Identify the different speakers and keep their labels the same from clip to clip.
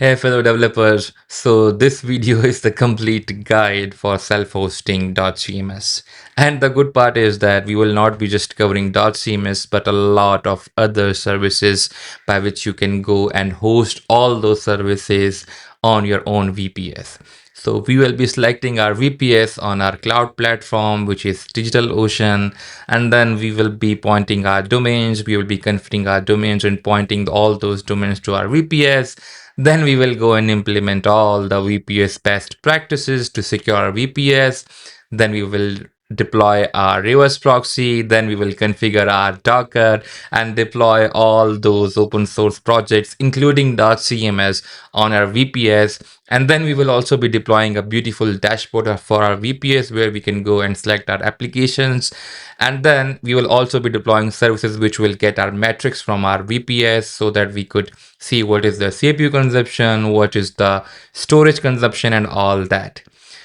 Speaker 1: Hey fellow developers, so this video is the complete guide for self-hosting dotCMS. And the good part is that we will not be just covering dotCMS, but a lot of other services by which you can go and host all those services on your own VPS. So we will be selecting our VPS on our cloud platform, which is DigitalOcean, and then we will be pointing our domains. We will be configuring our domains and pointing all those domains to our VPS. Then we will go and implement all the VPS best practices to secure our VPS. Then we will deploy our reverse proxy. Then we will configure our Docker and deploy all those open source projects, including dotCMS on our VPS. And then we will also be deploying a beautiful dashboard for our VPS where we can go and select our applications. And then we will also be deploying services which will get our metrics from our VPS so that we could see what is the CPU consumption, what is the storage consumption, and all that.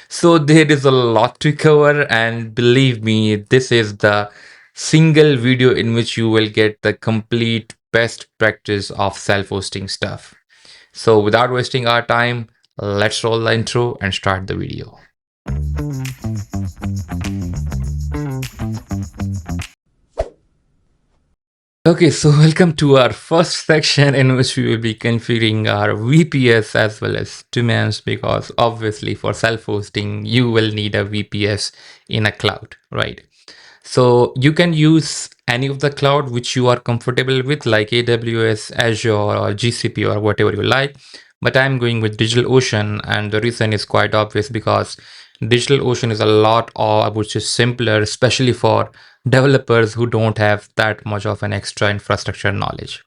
Speaker 1: So there is a lot to cover, and believe me, this is the single video in which you will get the complete best practice of self-hosting stuff. So without wasting our time, let's roll the intro and start the video. Okay, so welcome to our first section in which we will be configuring our VPS as well as domains, because obviously for self-hosting, you will need a VPS in a cloud, right? So you can use any of the cloud which you are comfortable with, like AWS, Azure, or GCP, or whatever you like. But I'm going with DigitalOcean, and the reason is quite obvious because DigitalOcean is a lot, or I would say, simpler, especially for developers who don't have that much of an extra infrastructure knowledge.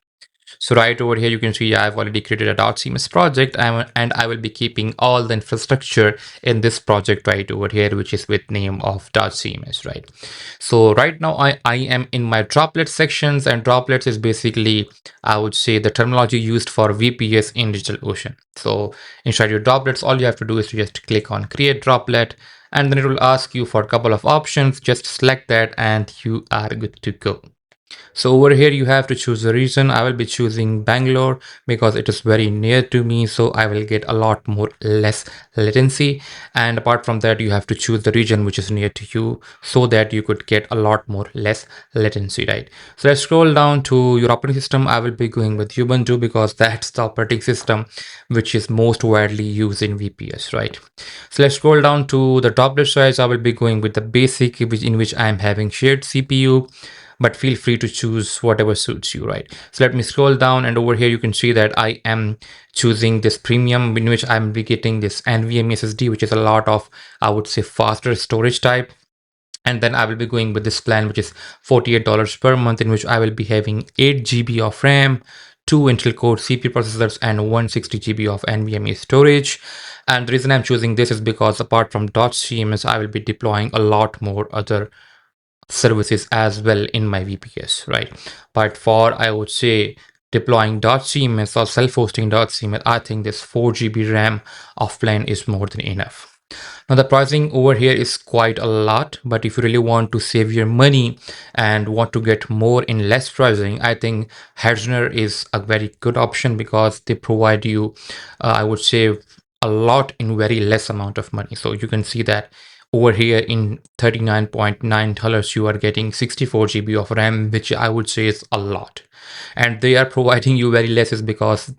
Speaker 1: So right over here, you can see I've already created a dotCMS project, and I will be keeping all the infrastructure in this project right over here, which is with name of dotCMS, right? So right now I am in my droplet sections, and droplets is basically, I would say, the terminology used for VPS in DigitalOcean. So inside your droplets, all you have to do is to just click on create droplet, and then it will ask you for a couple of options. Just select that and you are good to go. So over here you have to choose the region. I will be choosing Bangalore because it is very near to me, so I will get a lot more less latency. And apart from that, you have to choose the region which is near to you so that you could get a lot more less latency, right? So let's scroll down to your operating system. I will be going with Ubuntu because that's the operating system which is most widely used in VPS, right? So let's scroll down to the droplet size. I will be going with the basic, in which I am having shared CPU, but feel free to choose whatever suits you, right? So let me scroll down, and over here you can see that I am choosing this premium, in which I'm be getting this NVMe SSD, which is a lot of, I would say, faster storage type. And then I will be going with this plan, which is $48 per month, in which I will be having 8 GB of RAM, 2 Intel Core CPU processors, and 160 GB of NVMe storage. And the reason I'm choosing this is because apart from dotCMS, I will be deploying a lot more other services as well in my VPS, right? But for, I would say, deploying dotCMS or self-hosting dotCMS, I think this 4 GB RAM of plan is more than enough. Now the pricing over here is quite a lot, but if you really want to save your money and want to get more in less pricing, I think Headless is a very good option because they provide you, I would say, a lot in very less amount of money. So you can see that over here in $39.9 you are getting 64 GB of RAM, which I would say is a lot. And they are providing you very less is because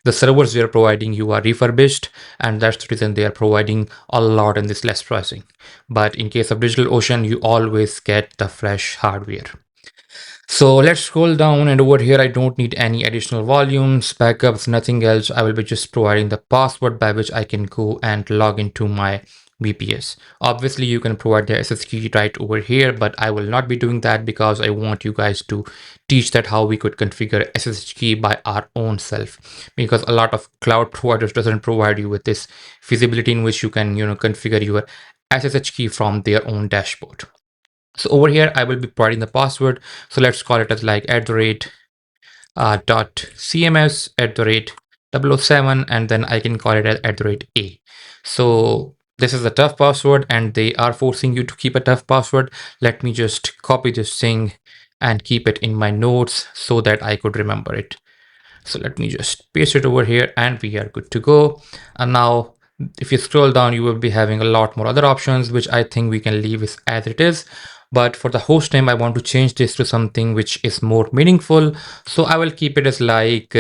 Speaker 1: the servers they are providing you are refurbished, and that's the reason they are providing a lot in this less pricing. But in case of DigitalOcean, you always get the fresh hardware. So let's scroll down, and over here I don't need any additional volumes, backups, nothing else. I will be just providing the password by which I can go and log into my VPS. Obviously you can provide the SS key right over here, but I will not be doing that because I want you guys to teach that how we could configure SSH key by our own self, because a lot of cloud providers doesn't provide you with this feasibility in which you can configure your SSH key from their own dashboard. So over here I will be providing the password, so let's call it as like @.cms @007, and then I can call it as @a. So this is a tough password and they are forcing you to keep a tough password. Let me just copy this thing and keep it in my notes so that I could remember it. So let me just paste it over here and we are good to go. And now if you scroll down, you will be having a lot more other options, which I think we can leave as it is. But for the host name, I want to change this to something which is more meaningful. So I will keep it as like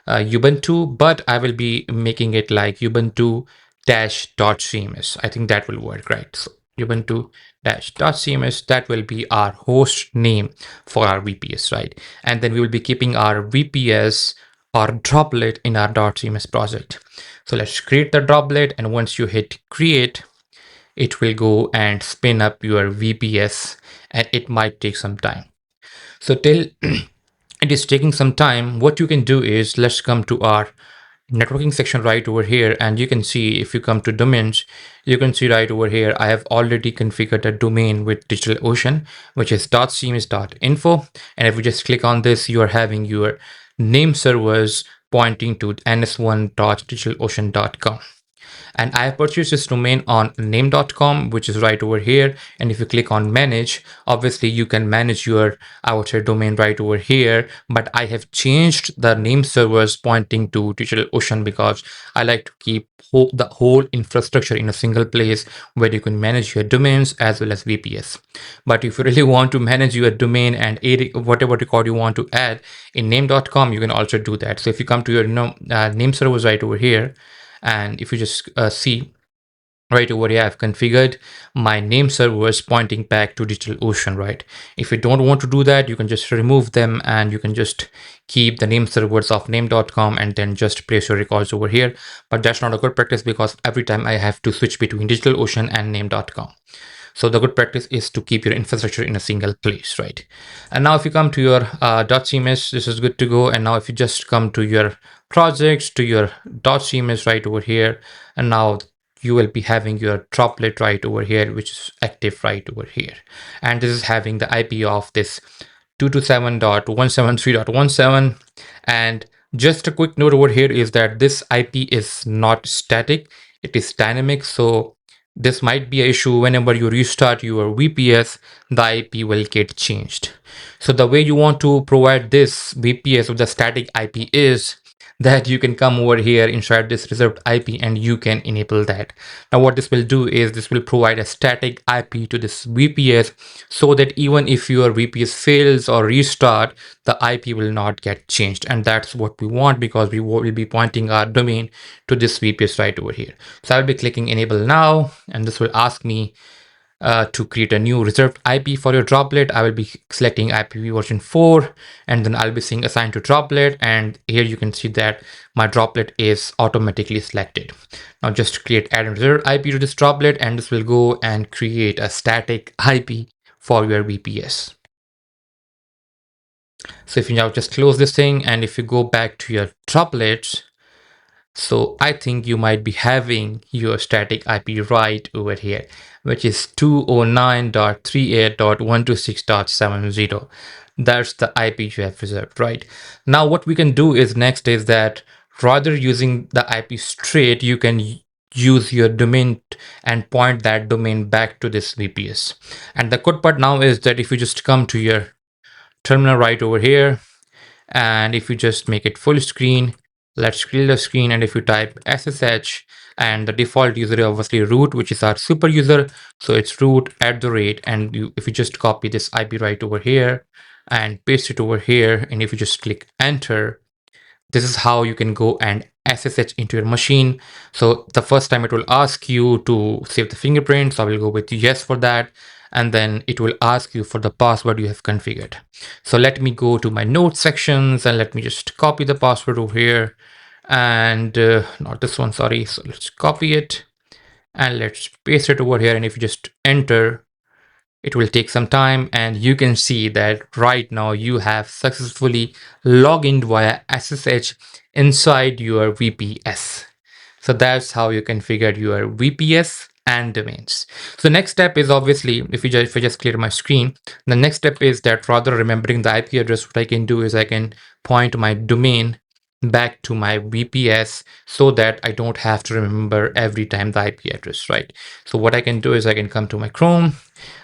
Speaker 1: Ubuntu, but I will be making it like Ubuntu -.cms. I think that will work, right? So Ubuntu -.cms, that will be our host name for our VPS, right? And then we will be keeping our VPS or droplet in our .cms project. So let's create the droplet, and once you hit create, it will go and spin up your VPS, and it might take some time. So till it is taking some time, what you can do is, let's come to our networking section right over here, and you can see, if you come to domains, you can see right over here I have already configured a domain with DigitalOcean, which is .cms.info. And if you just click on this, you are having your name servers pointing to ns1.digitalocean.com. And I have purchased this domain on name.com, which is right over here. And if you click on manage, obviously you can manage your outer domain right over here. But I have changed the name servers pointing to DigitalOcean because I like to keep the whole infrastructure in a single place where you can manage your domains as well as VPS. But if you really want to manage your domain and whatever record you want to add in name.com, you can also do that. So if you come to your name servers right over here, and if you just see right over here, I've configured my name servers pointing back to DigitalOcean, right? If you don't want to do that, you can just remove them and you can just keep the name servers of name.com and then just place your records over here. But that's not a good practice because every time I have to switch between DigitalOcean and name.com. So the good practice is to keep your infrastructure in a single place, right? And now if you come to your .cms, this is good to go. And now if you just come to your projects, to your .cms right over here, and now you will be having your droplet right over here, which is active right over here. And this is having the IP of this 227.173.17. And just a quick note over here is that this IP is not static, it is dynamic. So this might be an issue whenever you restart your VPS, the IP will get changed. So the way you want to provide this VPS with the static IP is that you can come over here inside this reserved IP and you can enable that. Now what this will do is this will provide a static IP to this VPS so that even if your VPS fails or restart, the IP will not get changed. And that's what we want because we will be pointing our domain to this VPS right over here. So I'll be clicking enable now, and this will ask me to create a new reserved IP for your droplet. I will be selecting IPv version 4, and then I'll be saying assign to droplet. And here you can see that my droplet is automatically selected. Now just create add reserved IP to this droplet, and this will go and create a static IP for your VPS. So if you now just close this thing, and if you go back to your droplets, so I think you might be having your static IP right over here, which is 209.38.126.70. That's the IP you have reserved, right? Now what we can do is next is that rather using the IP straight, you can use your domain and point that domain back to this VPS. And the good part now is that if you just come to your terminal right over here, and if you just make it full screen, let's clear the screen, and if you type SSH, and the default user is obviously root, which is our super user, so it's root @ and if you just copy this IP right over here and paste it over here, and if you just click enter, this is how you can go and SSH into your machine. So the first time it will ask you to save the fingerprint, so I will go with yes for that, and then it will ask you for the password you have configured. So let me go to my notes sections and let me just copy the password over here, and not this one, sorry. So let's copy it and let's paste it over here, and if you just enter, it will take some time, and you can see that right now you have successfully logged in via SSH inside your VPS. So that's how you configure your VPS and domains. So next step is obviously, if I just clear my screen, the next step is that rather remembering the IP address, what I can do is I can point my domain back to my VPS so that I don't have to remember every time the IP address, right? So what I can do is I can come to my Chrome,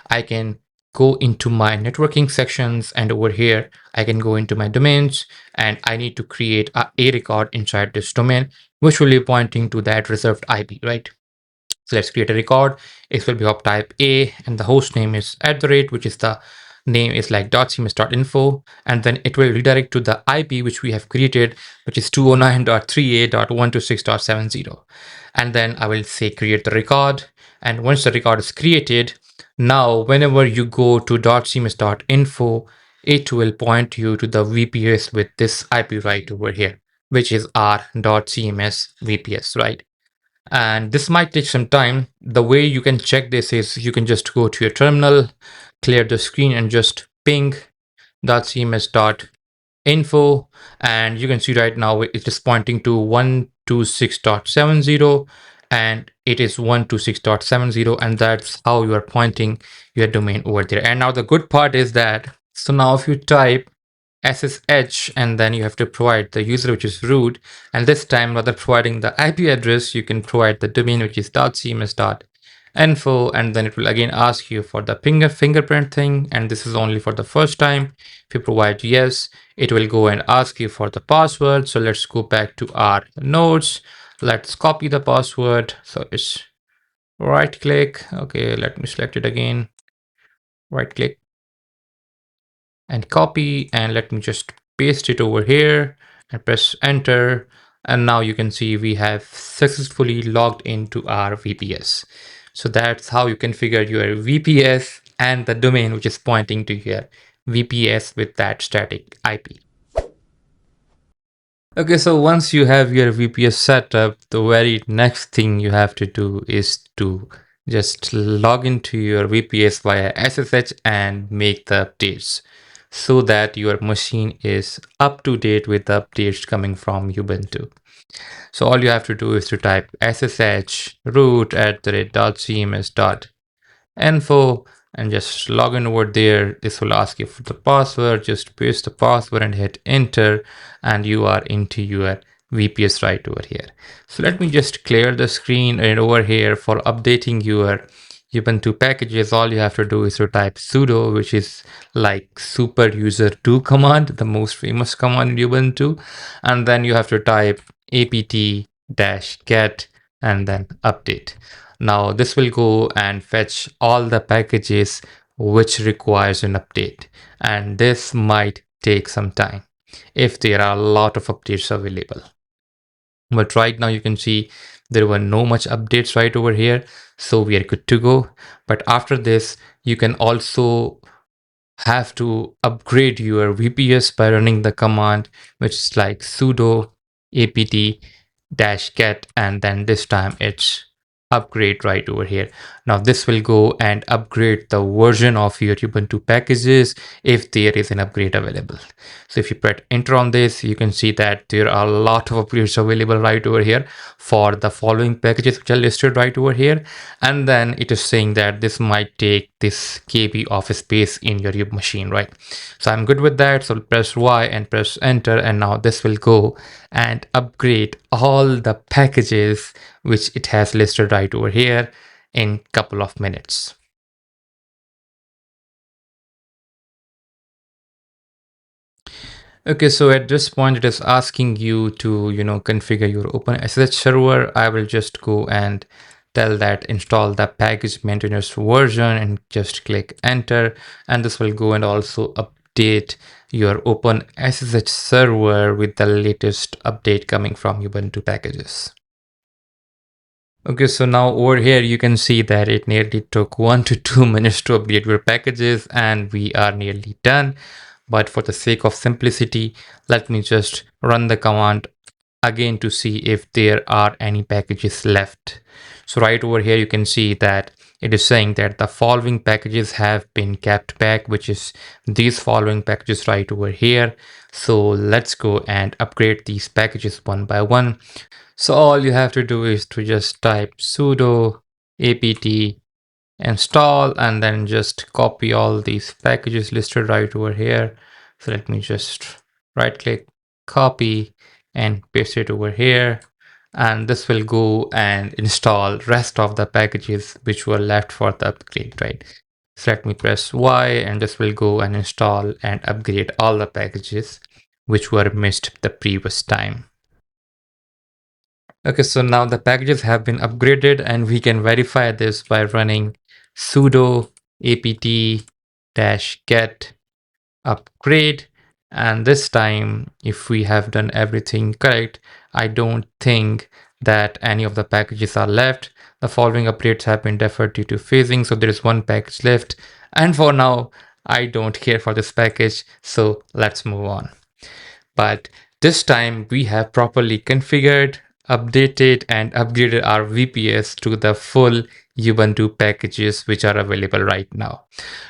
Speaker 1: I can go into my networking sections, and over here, I can go into my domains, and I need to create a record inside this domain, which will be pointing to that reserved IP, right? So let's create a record. It will be of type A, and the host name is @ which is the name is like dotCMS.info, and then it will redirect to the IP which we have created, which is 209.3a.126.70. And then I will say create the record. And once the record is created, now whenever you go to dotCMS.info, it will point you to the VPS with this IP right over here, which is our dotCMS VPS, right? And this might take some time. The way you can check this is you can just go to your terminal, clear the screen, and just ping .cms.info, and you can see right now it is pointing to 126.70, and it is 126.70, and that's how you are pointing your domain over there. And now the good part is that, so now if you type SSH, and then you have to provide the user, which is root, and this time rather providing the IP address, you can provide the domain, which is .cms.info, and then it will again ask you for the fingerprint thing, and this is only for the first time. If you provide yes, it will go and ask you for the password. So let's go back to our nodes. Let's copy the password. So it's right click. Okay, let me select it again. Right click and copy, and let me just paste it over here and press enter. And now you can see we have successfully logged into our VPS. So that's how you configure your VPS and the domain which is pointing to your VPS with that static IP. Okay, so once you have your VPS set up, the very next thing you have to do is to just log into your VPS via SSH and make the updates so that your machine is up to date with the updates coming from Ubuntu. So all you have to do is to type ssh root @.cms.info and just log in over there. This will ask you for the password. Just paste the password and hit enter, and you are into your VPS right over here. So let me just clear the screen, and over here for updating your Ubuntu packages, all you have to do is to type sudo, which is like super user do command, the most famous command in Ubuntu, and then you have to type apt-get and then update. Now this will go and fetch all the packages which requires an update, and this might take some time if there are a lot of updates available. But right now you can see there were no much updates right over here, so we are good to go. But after this, you can also have to upgrade your VPS by running the command, which is like sudo apt-get, and then this time it's upgrade right over here. Now this will go and upgrade the version of your Ubuntu packages if there is an upgrade available. So if you press enter on this, you can see that there are a lot of upgrades available right over here for the following packages which are listed right over here. And then it is saying that this might take this KB of space in your machine, right? So I'm good with that. So press Y and press enter, and now this will go and upgrade all the packages which it has listed right over here in couple of minutes. Okay, so at this point it is asking you to, configure your OpenSSH server. I will just go and tell that install the package maintenance version and just click enter, and this will go and also update your OpenSSH server with the latest update coming from Ubuntu packages. Okay, so now over here you can see that it nearly took 1 to 2 minutes to update your packages, and we are nearly done. But for the sake of simplicity, let me just run the command again to see if there are any packages left. So right over here you can see that it is saying that the following packages have been kept back, which is these following packages right over here. So let's go and upgrade these packages one by one. So all you have to do is to just type sudo apt install, and then just copy all these packages listed right over here. So let me just right click, copy, and paste it over here. And this will go and install rest of the packages which were left for the upgrade, right? So let me press Y and this will go and install and upgrade all the packages which were missed the previous time. Okay, so now the packages have been upgraded and we can verify this by running sudo apt-get upgrade. And this time, if we have done everything correct, I don't think that any of the packages are left. The following updates have been deferred due to phasing, so there is one package left. And for now, I don't care for this package, so let's move on. But this time we have properly configured, updated, and upgraded our VPS to the full Ubuntu packages which are available right now.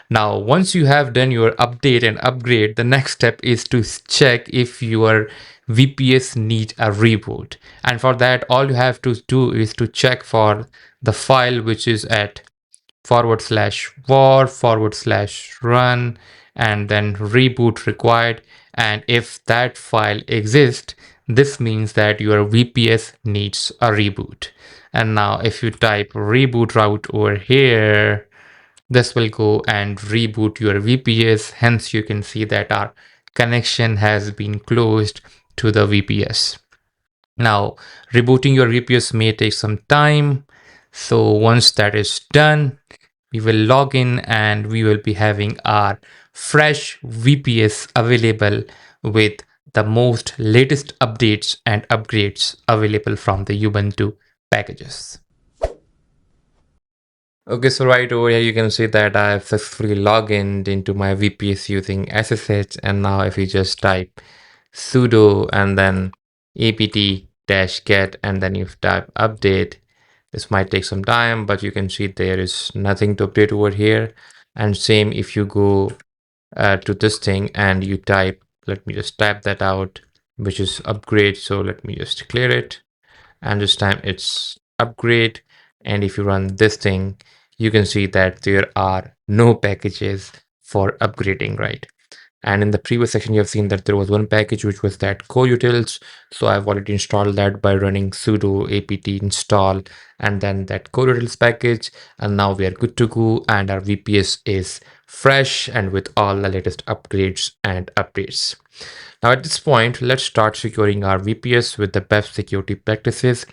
Speaker 1: Now, once you have done your update and upgrade, the next step is to check if your VPS need a reboot. And for that, all you have to do is to check for the file which is at /war/run and then reboot required. And if that file exists, this means that your VPS needs a reboot. And now if you type reboot route over here, this will go and reboot your VPS. Hence, you can see that our connection has been closed to the VPS. Now, rebooting your VPS may take some time. So once that is done, we will log in and we will be having our fresh VPS available with the most latest updates and upgrades available from the Ubuntu packages. Okay, so right over here you can see that I have successfully logged in into my VPS using SSH, and now if you just type sudo and then apt-get and then you type update, this might take some time, but you can see there is nothing to update over here. And same if you go to this thing and you type, let me just type that out, which is upgrade. So let me just clear it. And this time it's upgrade. And if you run this thing, you can see that there are no packages for upgrading, right? And in the previous section, you have seen that there was one package, which was that coutils. So I've already installed that by running sudo apt install and then that coutils package. And now we are good to go. And our VPS is fresh and with all the latest upgrades and updates. Now at this point, let's start securing our VPS with the best security practices.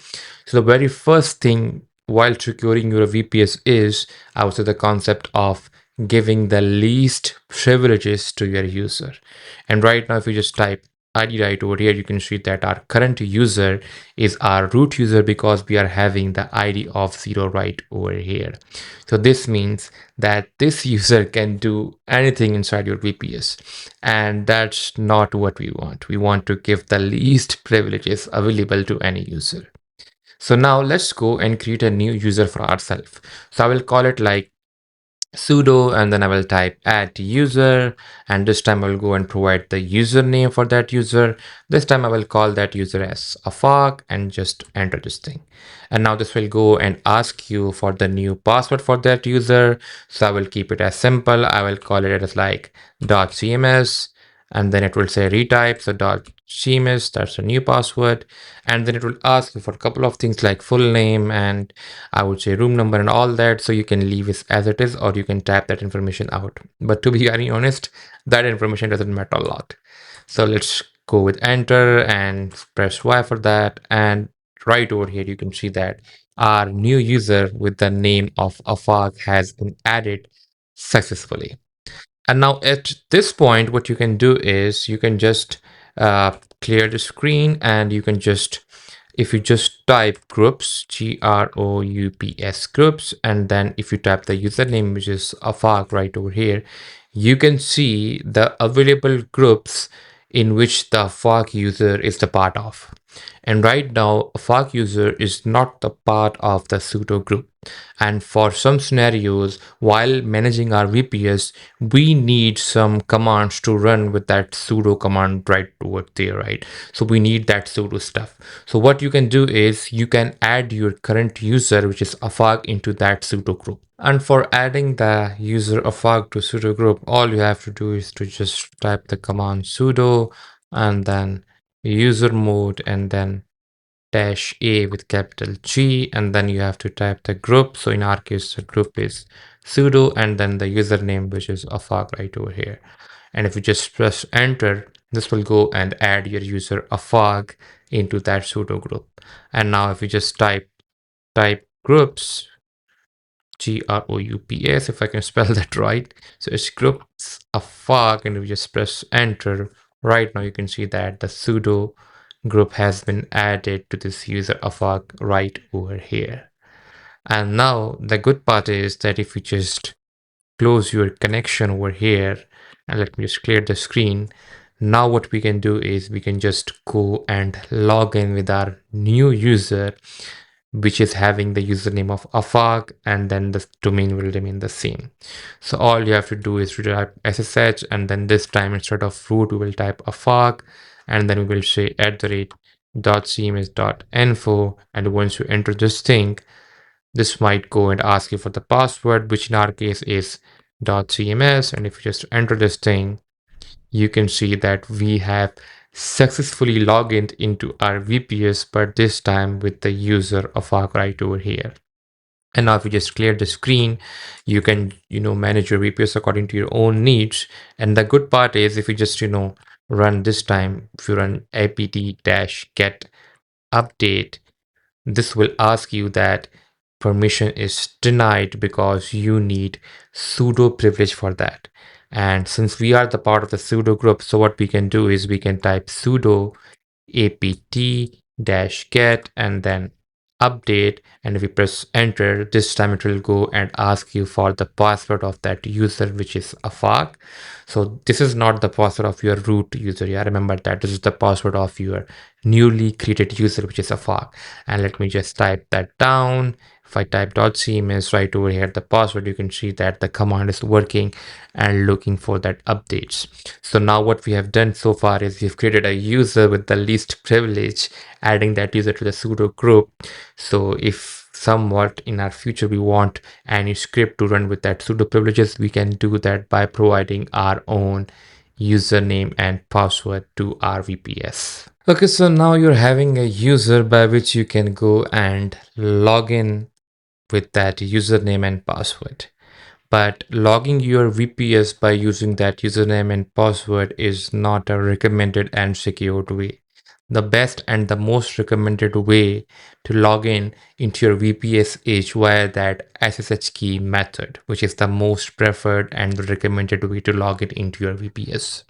Speaker 1: So the very first thing while securing your VPS is, I would say, the concept of giving the least privileges to your user. And right now, if you just type ID right over here, you can see that our current user is our root user because we are having the ID of 0 right over here. So this means that this user can do anything inside your VPS. And that's not what we want. We want to give the least privileges available to any user. So now let's go and create a new user for ourselves. So I will call it like sudo and then I will type add user, and this time I will go and provide the username for that user. This time I will call that user as afaq and just enter this thing. And now this will go and ask you for the new password for that user. So I will keep it as simple. I will call it as like dotCMS, and then it will say retype. So dotCMS, that's a new password. And then it will ask you for a couple of things like full name and I would say room number and all that. So you can leave it as it is or you can type that information out. But to be very honest, that information doesn't matter a lot. So let's go with enter and press Y for that. And right over here, you can see that our new user with the name of Afaq has been added successfully. And now at this point, what you can do is you can just clear the screen and you can just, if you just type groups, groups groups, and then if you type the username, which is afaq right over here, you can see the available groups in which the afaq user is the part of. And right now, afaq user is not the part of the sudo group. And for some scenarios, while managing our VPS, we need some commands to run with that sudo command right over there, right? So we need that sudo stuff. So what you can do is you can add your current user, which is afaq, into that sudo group. And for adding the user afaq to sudo group, all you have to do is to just type the command sudo and then user mode and then dash A with capital G, and then you have to type the group. So in our case, the group is sudo, and then the username, which is afag right over here. And if you just press enter, this will go and add your user afag into that sudo group. And now if you just type groups, groups, if I can spell that right. So it's groups afag, and if you just press enter, right now you can see that the sudo group has been added to this user afag right over here. And now the good part is that if you just close your connection over here, and let me just clear the screen. Now what we can do is we can just go and log in with our new user, which is having the username of afag, and then the domain will remain the same. So all you have to do is to type SSH, and then this time instead of root we will type afag, and then we will say @.cms.info, and once you enter this thing, this might go and ask you for the password, which in our case is .cms. And if you just enter this thing, you can see that we have successfully logged into our VPS, but this time with the user of our right over here. And now if you just clear the screen, you can, manage your VPS according to your own needs. And the good part is if you just, run this time, if you run apt-get update, this will ask you that permission is denied because you need sudo privilege for that. And since we are the part of the sudo group, so what we can do is we can type sudo apt-get and then update, and if we press enter, this time it will go and ask you for the password of that user, which is afag. So this is not the password of your root user. Yeah, remember that this is the password of your newly created user, which is afag. And let me just type that down. If I type .cms right over here, the password, you can see that the command is working and looking for that updates. So now what we have done so far is we've created a user with the least privilege, adding that user to the sudo group. So if somewhat in our future we want any script to run with that sudo privileges, we can do that by providing our own username and password to our VPS. Okay, so now you're having a user by which you can go and log in with that username and password. But logging your VPS by using that username and password is not a recommended and secured way. The best and the most recommended way to log in into your VPS is via that SSH key method, which is the most preferred and the recommended way to log in into your VPS.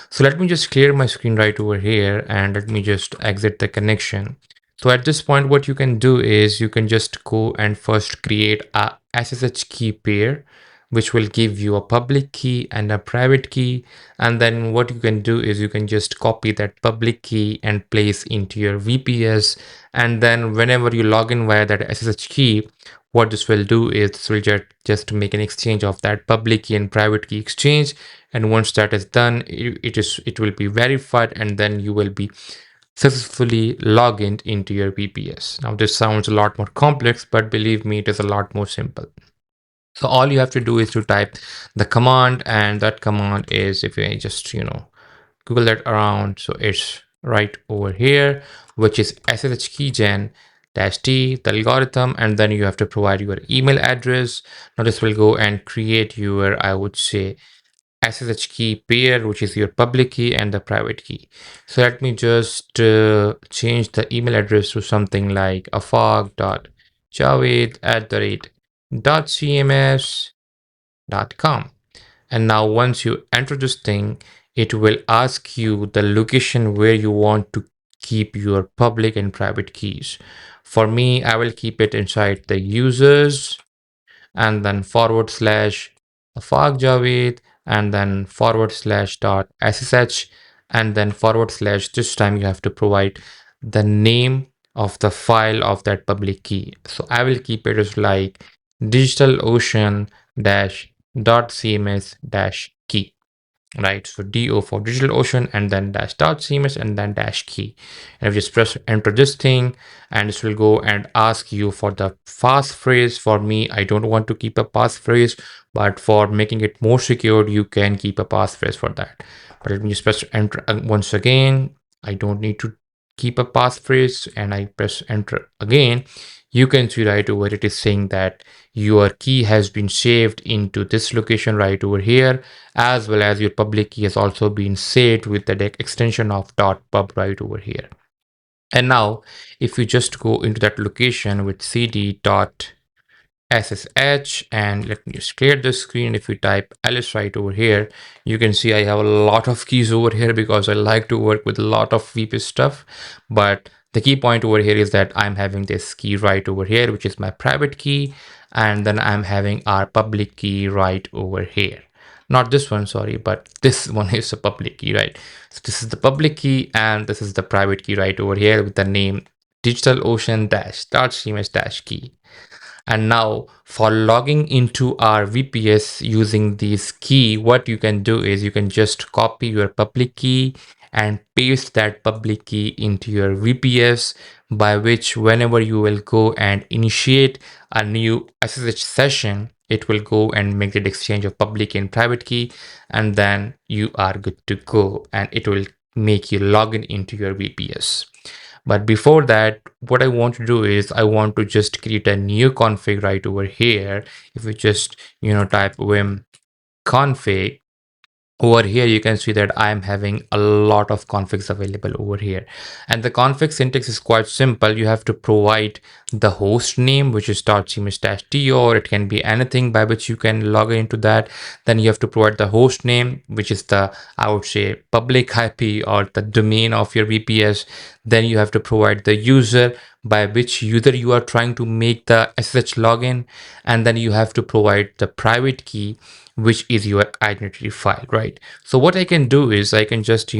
Speaker 1: So let me just clear my screen right over here, and let me just exit the connection. So at this point, what you can do is you can just go and first create a SSH key pair, which will give you a public key and a private key. And then what you can do is you can just copy that public key and place into your VPS. And then whenever you log in via that SSH key, what this will do is this will just make an exchange of that public key and private key exchange. And once that is done, it will be verified, and then you will be successfully log in into your VPS. Now this sounds a lot more complex, but believe me, it is a lot more simple. So all you have to do is to type the command, and that command is, if you just, Google that around, so it's right over here, which is ssh keygen -t, the algorithm, and then you have to provide your email address. Now this will go and create your, I would say, SSH key pair, which is your public key and the private key. So let me just change the email address to something like afag.javed@dotcms.com. And now once you enter this thing, it will ask you the location where you want to keep your public and private keys. For me, I will keep it inside the users, and then /afag and then /.ssh, and then / this time you have to provide the name of the file of that public key. So I will keep it as like DigitalOcean -.cms-key. Right, so do for DigitalOcean and then -.cms and then -key. And if you just press enter this thing, and this will go and ask you for the passphrase. For me, I don't want to keep a passphrase, but for making it more secure, you can keep a passphrase for that. But let me just press enter once again. I don't need to keep a passphrase and I press enter again, you can see right over it is saying that your key has been saved into this location right over here, as well as your public key has also been saved with the extension of .pub right over here. And now if you just go into that location with cd dot SSH, and let me just clear the screen. If we type Alice right over here, you can see I have a lot of keys over here because I like to work with a lot of VPS stuff. But the key point over here is that I'm having this key right over here, which is my private key. And then I'm having our public key right over here. Not this one, sorry, but this one is a public key, right? So this is the public key and this is the private key right over here with the name DigitalOcean dotCMS key. And now for logging into our VPS using this key, what you can do is you can just copy your public key and paste that public key into your VPS, by which whenever you will go and initiate a new SSH session, it will go and make the exchange of public and private key, and then you are good to go and it will make you log in into your VPS. But before that, what I want to do is I want to just create a new config right over here. If you just, type vim config, over here you can see that I'm having a lot of configs available over here, and the config syntax is quite simple. You have to provide the host name, which is .cms-t, or it can be anything by which you can log into that. Then you have to provide the host name, which is the, I would say, public IP or the domain of your VPS. Then you have to provide the user, by which user you are trying to make the SSH login, and then you have to provide the private key, which is your identity file, right? So what I can do is I can just,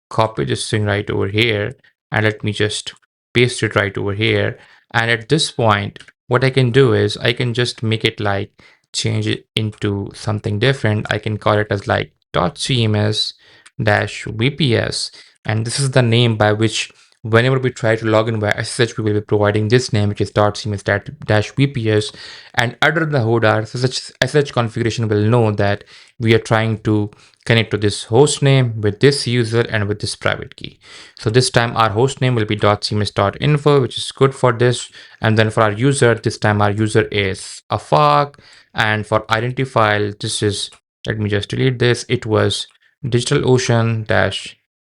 Speaker 1: copy this thing right over here, and let me just paste it right over here. And at this point, what I can do is I can just make it like, change it into something different. I can call it as like .cms -vps, and this is the name by which whenever we try to log in via SSH, we will be providing this name, which is .cms-vps, and under the hood, our SSH configuration will know that we are trying to connect to this host name with this user and with this private key. So this time our host name will be .cms.info, which is good for this. And then for our user, this time our user is afaq, and for identity file, this is, let me just delete this, it was DigitalOcean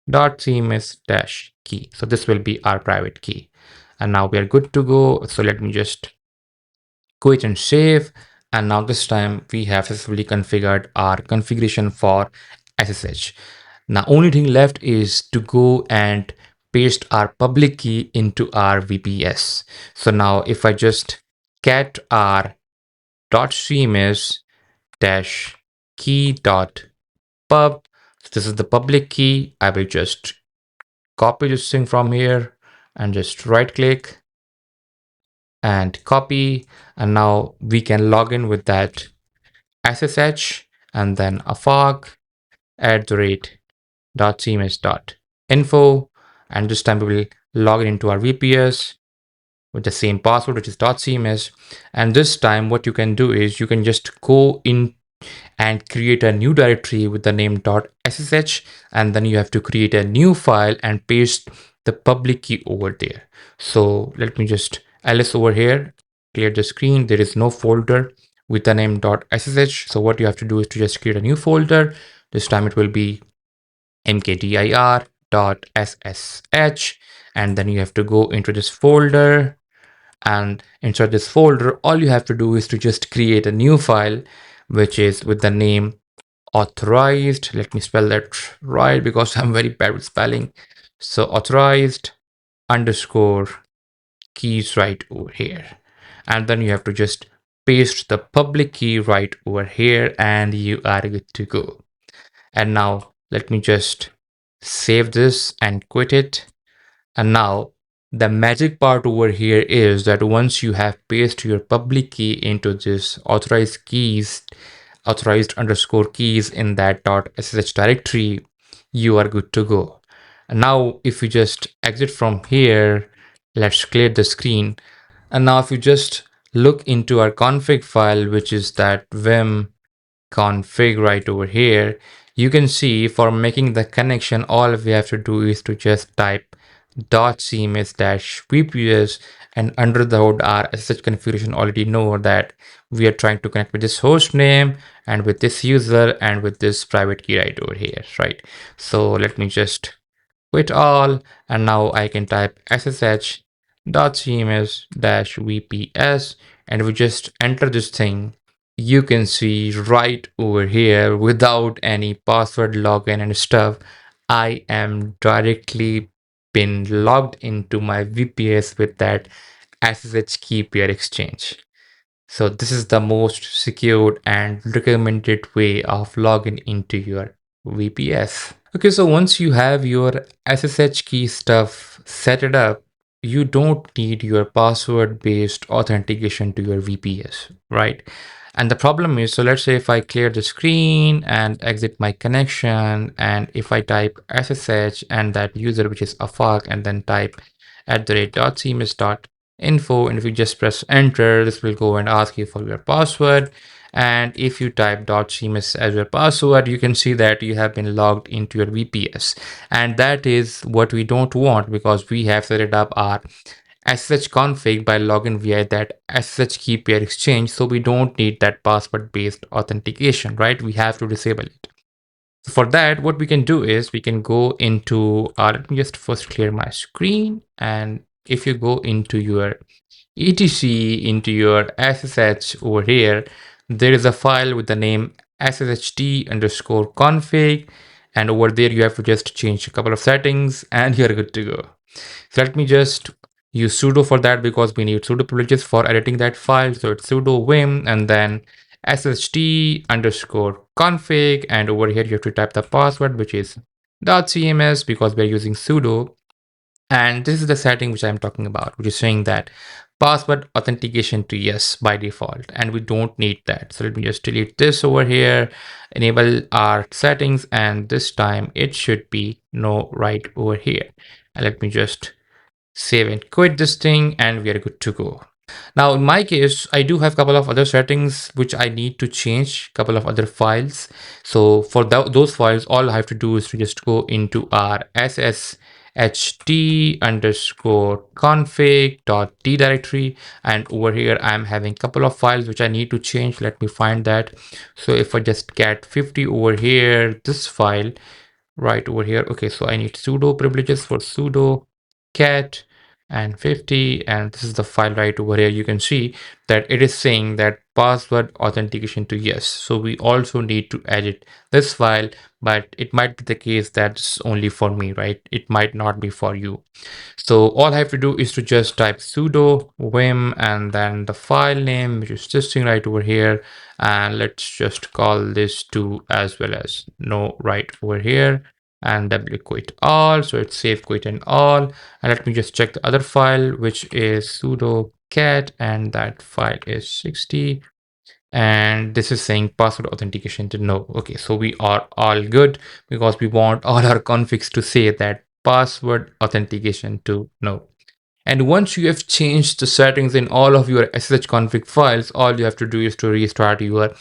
Speaker 1: .cms key. So this will be our private key, and now we are good to go. So let me just quit and save, and now this time we have successfully configured our configuration for SSH. Now only thing left is to go and paste our public key into our VPS. So now if I just cat our .cms -key.pub, so this is the public key. I will just copy this thing from here and just right click and copy, and now we can log in with that SSH and then afaq @.cms.info, and this time we will log in into our VPS with the same password, which is .cms. And this time what you can do is you can just go in and create a new directory with the name .ssh, and then you have to create a new file and paste the public key over there. So let me just ls over here, clear the screen. There is no folder with the name .ssh. So what you have to do is to just create a new folder. This time it will be mkdir.ssh, and then you have to go into this folder, and inside this folder all you have to do is to just create a new file, which is with the name authorized, let me spell that right because I'm very bad with spelling. So authorized underscore keys right over here, and then you have to just paste the public key right over here, and you are good to go. And now let me just save this and quit it. And now the magic part over here is that once you have pasted your public key into this authorized underscore keys in that .ssh directory, you are good to go. And now if you just exit from here, let's clear the screen. And now if you just look into our config file, which is that vim config right over here, you can see for making the connection, all we have to do is to just type dotCMS dash VPS, and under the hood our SSH configuration already know that we are trying to connect with this host name and with this user and with this private key right over here, right? So let me just quit all, and now I can type ssh dotCMS dash VPS, and we just enter this thing. You can see right over here without any password login and stuff, I am directly been logged into my VPS with that SSH key pair exchange. So this is the most secured and recommended way of logging into your VPS. Okay, so once you have your SSH key stuff set it up, you don't need your password based authentication to your VPS, right? And the problem is, so let's say if I clear the screen and exit my connection, and if I type SSH and that user, which is afaq, and then type @.cms.info, and if you just press enter, this will go and ask you for your password. And if you type .cms as your password, you can see that you have been logged into your VPS. And that is what we don't want, because we have set it up our SSH config by logging via that SSH key pair exchange. So we don't need that password based authentication, right? We have to disable it. So for that, what we can do is we can go into let me just first clear my screen. And if you go into your etc, into your SSH over here, there is a file with the name sshd_config, and over there you have to just change a couple of settings and you're good to go. So let me just use sudo for that, because we need sudo privileges for editing that file. So it's sudo vim and then sshd_config, and over here you have to type the password, which is .cms, because we're using sudo. And this is the setting which I'm talking about, which is saying that password authentication to yes by default, and we don't need that. So let me just delete this over here, enable our settings, and this time it should be no right over here. And let me just save and quit this thing, and we are good to go. Now, in my case, I do have a couple of other settings which I need to change, couple of other files. So for those files, all I have to do is to just go into our sshd_config.d directory. And over here, I'm having a couple of files which I need to change. Let me find that. So if I just get 50 over here, this file right over here. Okay, so I need sudo privileges for sudo cat and 50, and this is the file right over here. You can see that it is saying that password authentication to yes. So we also need to edit this file, but it might be the case that's only for me, right? It might not be for you. So all I have to do is to just type sudo vim and then the file name, which is this thing right over here, and let's just call this to as well as no right over here, and w quit all. So it's save quit and all. And let me just check the other file, which is sudo cat, and that file is 60, and this is saying password authentication to no. Okay, so we are all good, because we want all our configs to say that password authentication to no. And once you have changed the settings in all of your SSH config files, all you have to do is to restart your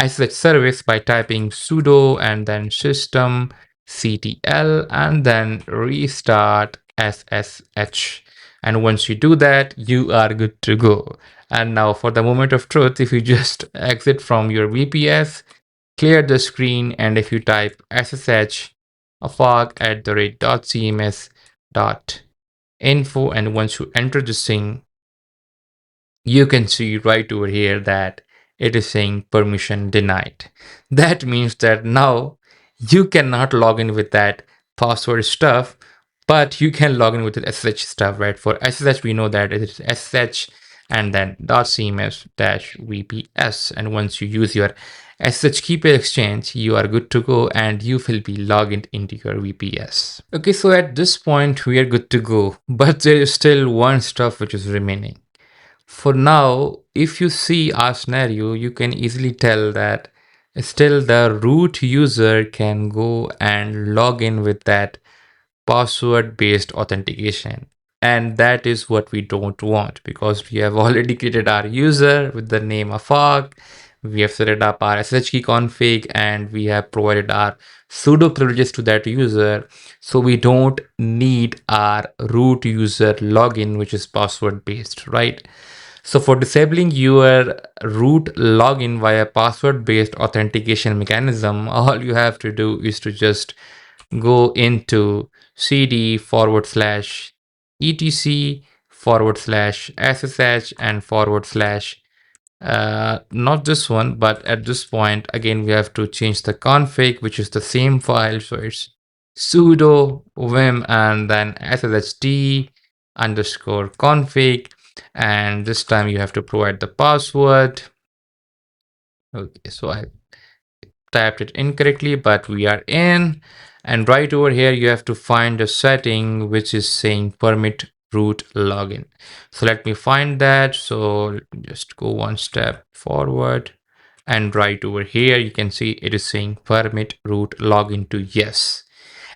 Speaker 1: SSH service by typing sudo and then systemctl and then restart SSH. And once you do that, you are good to go. And now for the moment of truth, if you just exit from your VPS, clear the screen, and if you type ssh afaq@.cms.info, and once you enter this thing, you can see right over here that it is saying permission denied. That means that now you cannot log in with that password stuff, but you can log in with the SSH stuff, right? For SSH, we know that it is SSH and then .cms-vps. And once you use your SSH key pair exchange, you are good to go and you will be logged into your VPS. Okay, so at this point, we are good to go, but there is still one stuff which is remaining. For now, if you see our scenario, you can easily tell that still the root user can go and log in with that password based authentication. And that is what we don't want, because we have already created our user with the name afaq. we have set it up our SSH key config, and we have provided our sudo privileges to that user. So we don't need our root user login, which is password based, right? So for disabling your root login via password based authentication mechanism, all you have to do is to just go into cd /etc /ssh and not this one, but at this point, again, we have to change the config, which is the same file. So it's sudo vim and then sshd underscore config. And this time you have to provide the password. Okay, so I typed it incorrectly, but we are in. And right over here, you have to find a setting which is saying permit root login. So let me find that. So let me just go one step forward. And right over here, you can see it is saying permit root login to yes.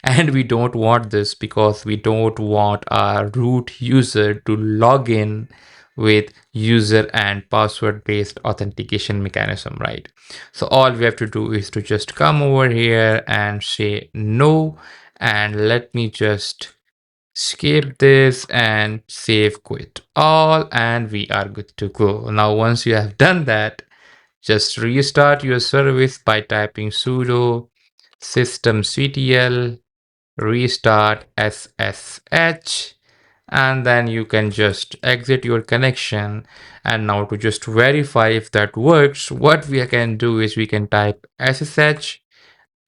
Speaker 1: And we don't want this because we don't want our root user to log in with user and password based authentication mechanism, right? So all we have to do is to just come over here and say no, and let me just skip this and save quit all, and we are good to go. Now once you have done that, just restart your service by typing sudo systemctl restart SSH, and then you can just exit your connection. And now to just verify if that works, what we can do is we can type SSH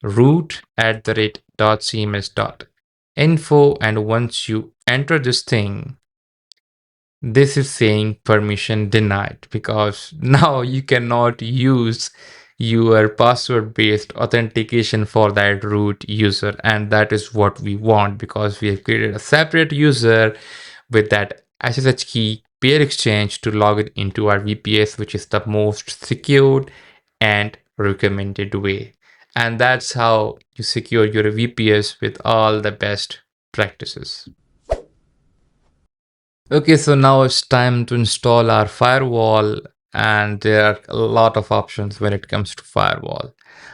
Speaker 1: root @dotCMS.info, and once you enter this thing, this is saying permission denied, because now you cannot use your password based authentication for that root user, and that is what we want, because we have created a separate user with that SSH key peer exchange to log it into our VPS, which is the most secured and recommended way. And that's how you secure your VPS with all the best practices. Okay, so now it's time to install our firewall, and there are a lot of options when it comes to firewall.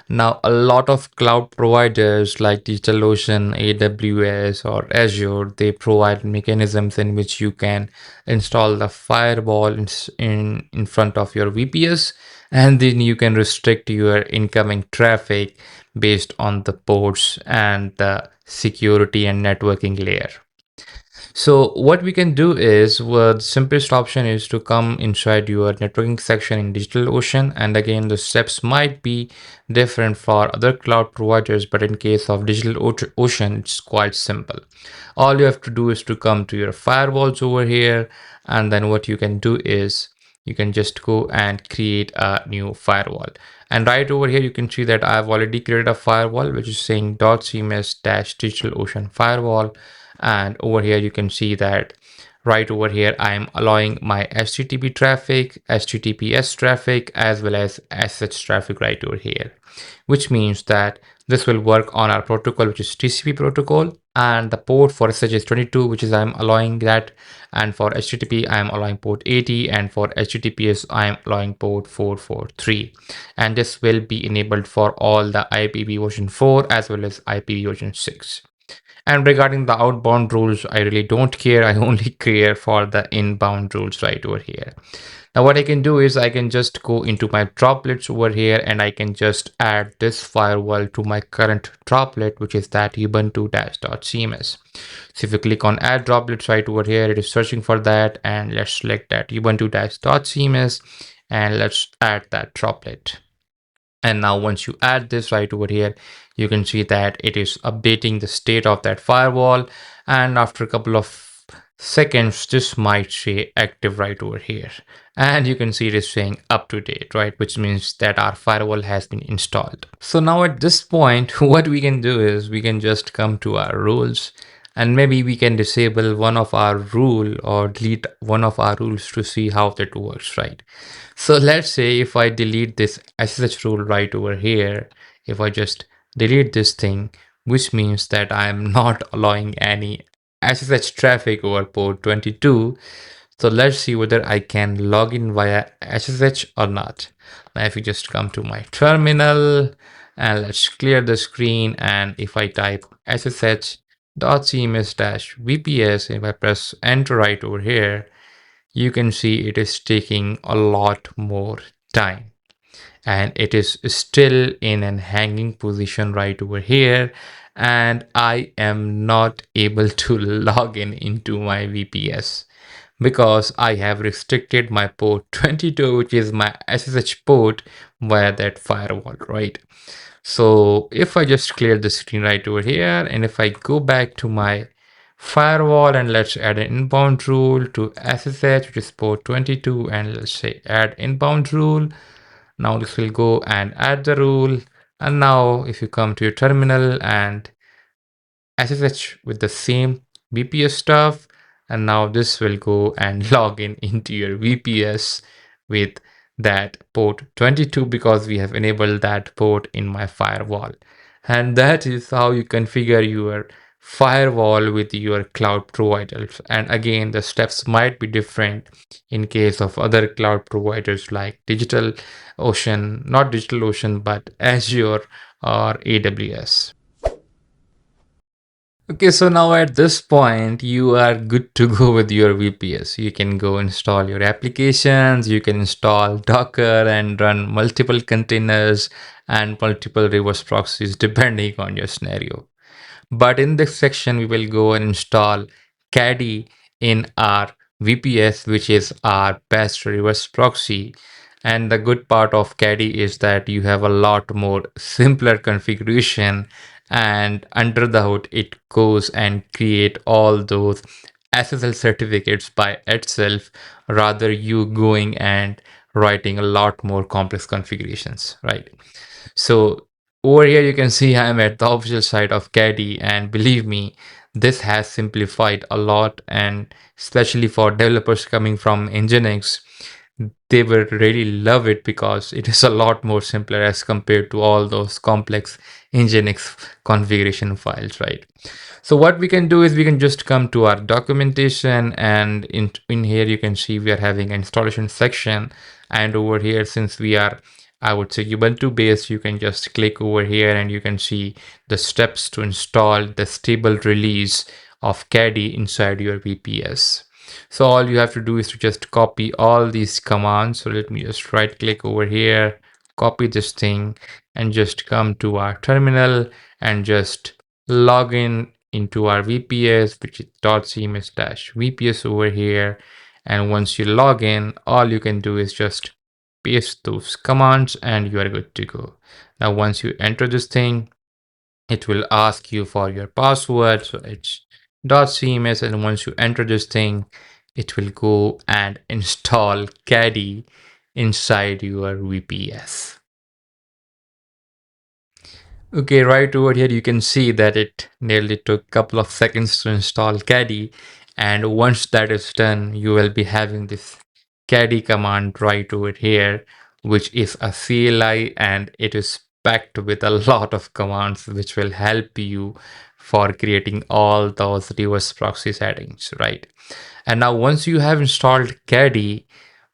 Speaker 1: Now, a lot of cloud providers like DigitalOcean, AWS, or Azure, they provide mechanisms in which you can install the firewall in front of your VPS, and then you can restrict your incoming traffic based on the ports and the security and networking layer. So what we can do is, well, the simplest option is to come inside your networking section in DigitalOcean. And again, the steps might be different for other cloud providers, but in case of DigitalOcean, it's quite simple. All you have to do is to come to your firewalls over here. And then what you can do is you can just go and create a new firewall. And right over here, you can see that I've already created a firewall, which is saying dotCMS-DigitalOcean firewall. And over here you can see that right over here I am allowing my HTTP traffic, HTTPS traffic, as well as SSH traffic right over here, which means that this will work on our protocol, which is TCP protocol, and the port for SSH is 22, which is I'm allowing that, and for HTTP I am allowing port 80, and for HTTPS I am allowing port 443, and this will be enabled for all the IPv version 4 as well as IPv version 6. And regarding the outbound rules, I really don't care. I only care for the inbound rules right over here. Now what I can do is I can just go into my droplets over here, and I can just add this firewall to my current droplet, which is that ubuntu-dotCMS. So if you click on add droplets right over here, it is searching for that, and let's select that ubuntu-dotCMS, and let's add that droplet. And now once you add this right over here, you can see that it is updating the state of that firewall. And after a couple of seconds, this might say active right over here. And you can see it is saying up to date, right? Which means that our firewall has been installed. So now at this point, what we can do is we can just come to our rules, and maybe we can disable one of our rule or delete one of our rules to see how that works, right? So let's say if I delete this SSH rule right over here, if I just delete this thing, which means that I am not allowing any SSH traffic over port 22. So let's see whether I can log in via SSH or not. Now if you just come to my terminal and let's clear the screen, and if I type SSH dotCMS VPS, if I press enter right over here, you can see it is taking a lot more time, and it is still in an hanging position right over here, and I am not able to log in into my VPS because I have restricted my port 22, which is my SSH port, via that firewall, right? So if I just clear the screen right over here, and if I go back to my firewall and let's add an inbound rule to SSH, which is port 22, and let's say add inbound rule. Now this will go and add the rule. And now if you come to your terminal and SSH with the same VPS stuff, and now this will go and log in into your VPS with that port 22 because we have enabled that port in my firewall. And that is how you configure your firewall with your cloud providers. And again, the steps might be different in case of other cloud providers like DigitalOcean, not DigitalOcean, but Azure or AWS. Okay, so now at this point, you are good to go with your VPS. You can go install your applications, you can install Docker and run multiple containers and multiple reverse proxies depending on your scenario. But in this section, we will go and install Caddy in our VPS, which is our best reverse proxy. And the good part of Caddy is that you have a lot more simpler configuration, and under the hood, it goes and create all those SSL certificates by itself, rather you going and writing a lot more complex configurations, right? So over here, you can see I'm at the official site of Caddy, and believe me, this has simplified a lot, and especially for developers coming from Nginx, they will really love it because it is a lot more simpler as compared to all those complex Nginx configuration files, right? So what we can do is we can just come to our documentation, and in here you can see we are having an installation section, and over here, since we are, I would say, Ubuntu based, you can just click over here and you can see the steps to install the stable release of Caddy inside your VPS. So all you have to do is to just copy all these commands. So let me just right click over here, copy this thing, and just come to our terminal and just log in into our VPS, which is .cms -vps over here. And once you log in, all you can do is just paste those commands and you are good to go. Now, once you enter this thing, it will ask you for your password. So it's .cms, and once you enter this thing, it will go and install Caddy inside your VPS. Okay, right over here, you can see that it nearly took a couple of seconds to install Caddy. And once that is done, you will be having this Caddy command right over here, which is a CLI, and it is packed with a lot of commands which will help you for creating all those reverse proxy settings, right? And now once you have installed Caddy,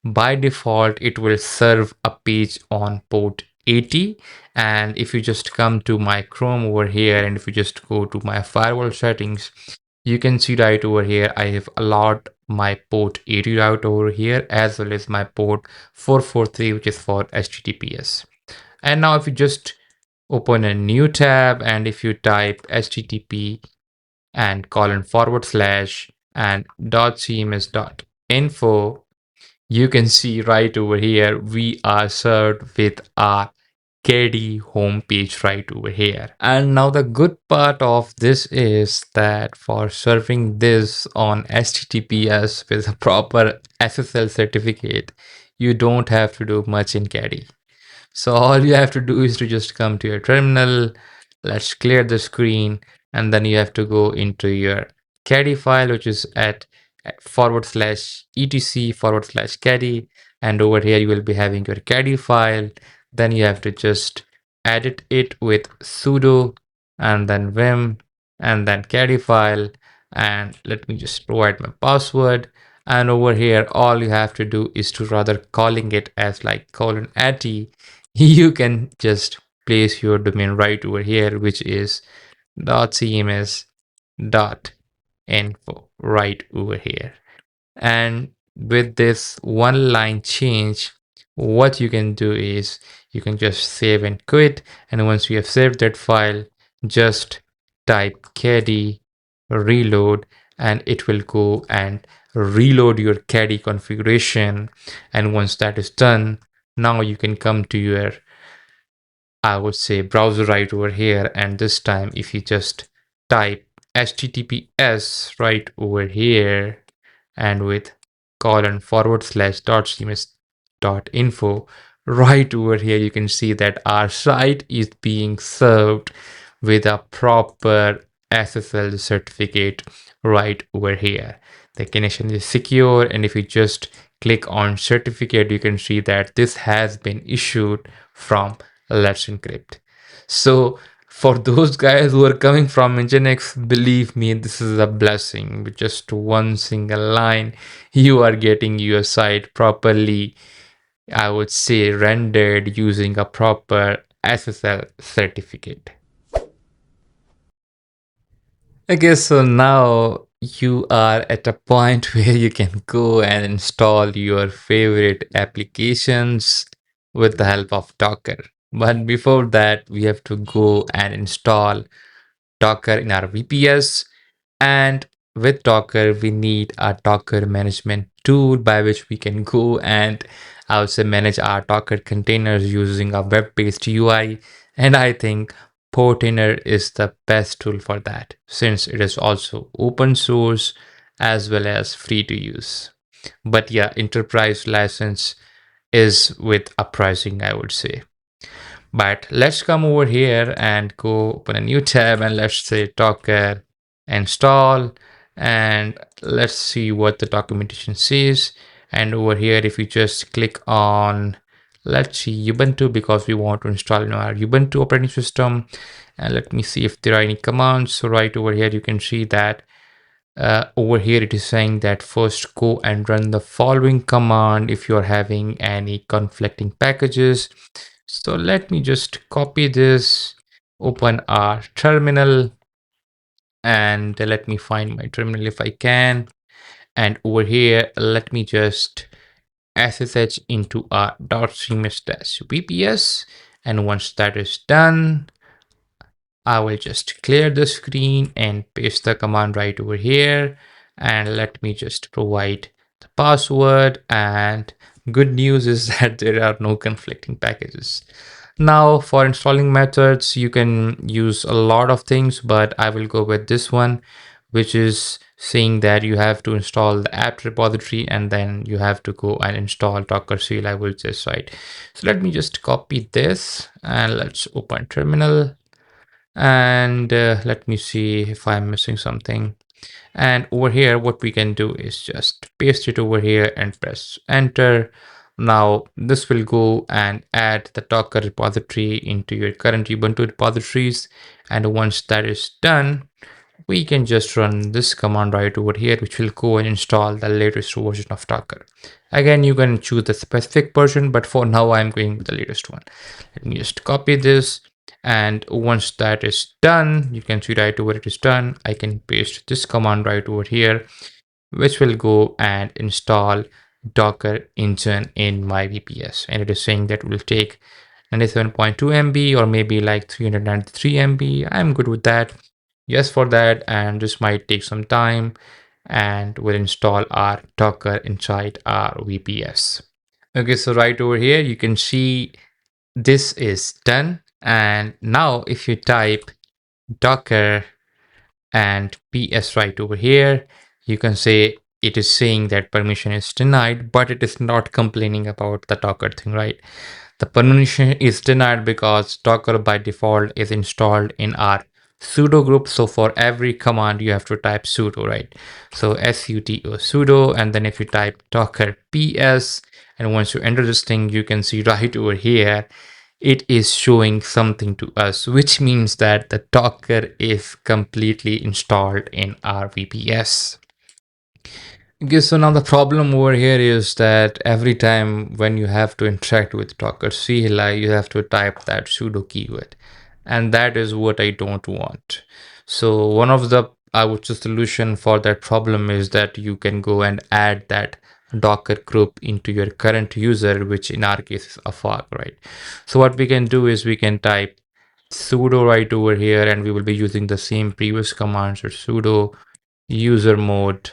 Speaker 1: by default, it will serve a page on port 80. And if you just come to my Chrome over here, and if you just go to my firewall settings, you can see right over here, I have allowed my port 80 route over here, as well as my port 443, which is for HTTPS. And now if you just open a new tab, and if you type HTTP and colon / and .cms.info, you can see right over here, we are served with our Caddy homepage right over here. And now the good part of this is that for serving this on HTTPS with a proper SSL certificate, you don't have to do much in Caddy. So all you have to do is to just come to your terminal, let's clear the screen, and then you have to go into your Caddy file, which is at /etc /caddy, and over here you will be having your Caddy file. Then you have to just edit it with sudo and then vim and then Caddy file, and let me just provide my password, And over here, all you have to do is to rather calling it as like :@, you can just place your domain right over here, which is .cms dot info right over here. And with this one line change, what you can do is you can just save and quit. And once you have saved that file, just type Caddy reload, and it will go and reload your Caddy configuration. And once that is done, now you can come to your, I would say, browser right over here. And this time, if you just type HTTPS right over here, and with :/dotcms.info, right over here, you can see that our site is being served with a proper SSL certificate right over here. The connection is secure, and if you just click on certificate, you can see that this has been issued from Let's Encrypt. So for those guys who are coming from Nginx, believe me, this is a blessing. With just one single line, you are getting your site properly, I would say, rendered using a proper SSL certificate. Okay, so now you are at a point where you can go and install your favorite applications with the help of Docker. But before that, we have to go and install Docker in our VPS. And with Docker, we need a Docker management tool by which we can go and also manage our Docker containers using a web-based UI. And I think Portainer is the best tool for that, since it is also open source as well as free to use. But yeah, enterprise license is with a pricing, I would say. But let's come over here and go open a new tab, and let's say Docker install, and let's see what the documentation says. And over here, if you just click on, let's see, Ubuntu, because we want to install in our Ubuntu operating system. And let me see if there are any commands. So right over here, you can see that over here it is saying that first go and run the following command if you're having any conflicting packages. So let me just copy this, open our terminal, and let me find my terminal if I can. And over here, let me just SSH into our .cms-vps. And once that is done, I will just clear the screen and paste the command right over here. And let me just provide the password. And good news is that there are no conflicting packages. Now for installing methods, you can use a lot of things, but I will go with this one, which is saying that you have to install the apt repository and then you have to go and install Docker CLI, which is right. So let me just copy this and let's open terminal. And let me see if I'm missing something. And over here, what we can do is just paste it over here and press enter. Now this will go and add the Docker repository into your current Ubuntu repositories. And once that is done, we can just run this command right over here, which will go and install the latest version of Docker. Again, you can choose the specific version, but for now I'm going with the latest one. Let me just copy this. And once that is done, you can see right over it is done. I can paste this command right over here, which will go and install Docker engine in my VPS. And it is saying that it will take 97.2 MB or maybe like 393 MB. I'm good with that. Yes for that. And this might take some time, and we'll install our Docker inside our VPS. Okay, so right over here, you can see this is done. And now if you type Docker and PS right over here, you can say it is saying that permission is denied, but it is not complaining about the Docker thing, right? The permission is denied because Docker by default is installed in our sudo group. So for every command, you have to type sudo, right? So sudo sudo, and then if you type Docker PS, and once you enter this thing, you can see right over here, it is showing something to us, which means that the Docker is completely installed in our VPS. Okay, so now the problem over here is that every time when you have to interact with Docker CLI, you have to type that sudo keyword. And that is what I don't want. So one of the, I would say, solution for that problem is that you can go and add that Docker group into your current user, which in our case is a fog, right? So what we can do is we can type sudo right over here, and we will be using the same previous commands, or sudo user mode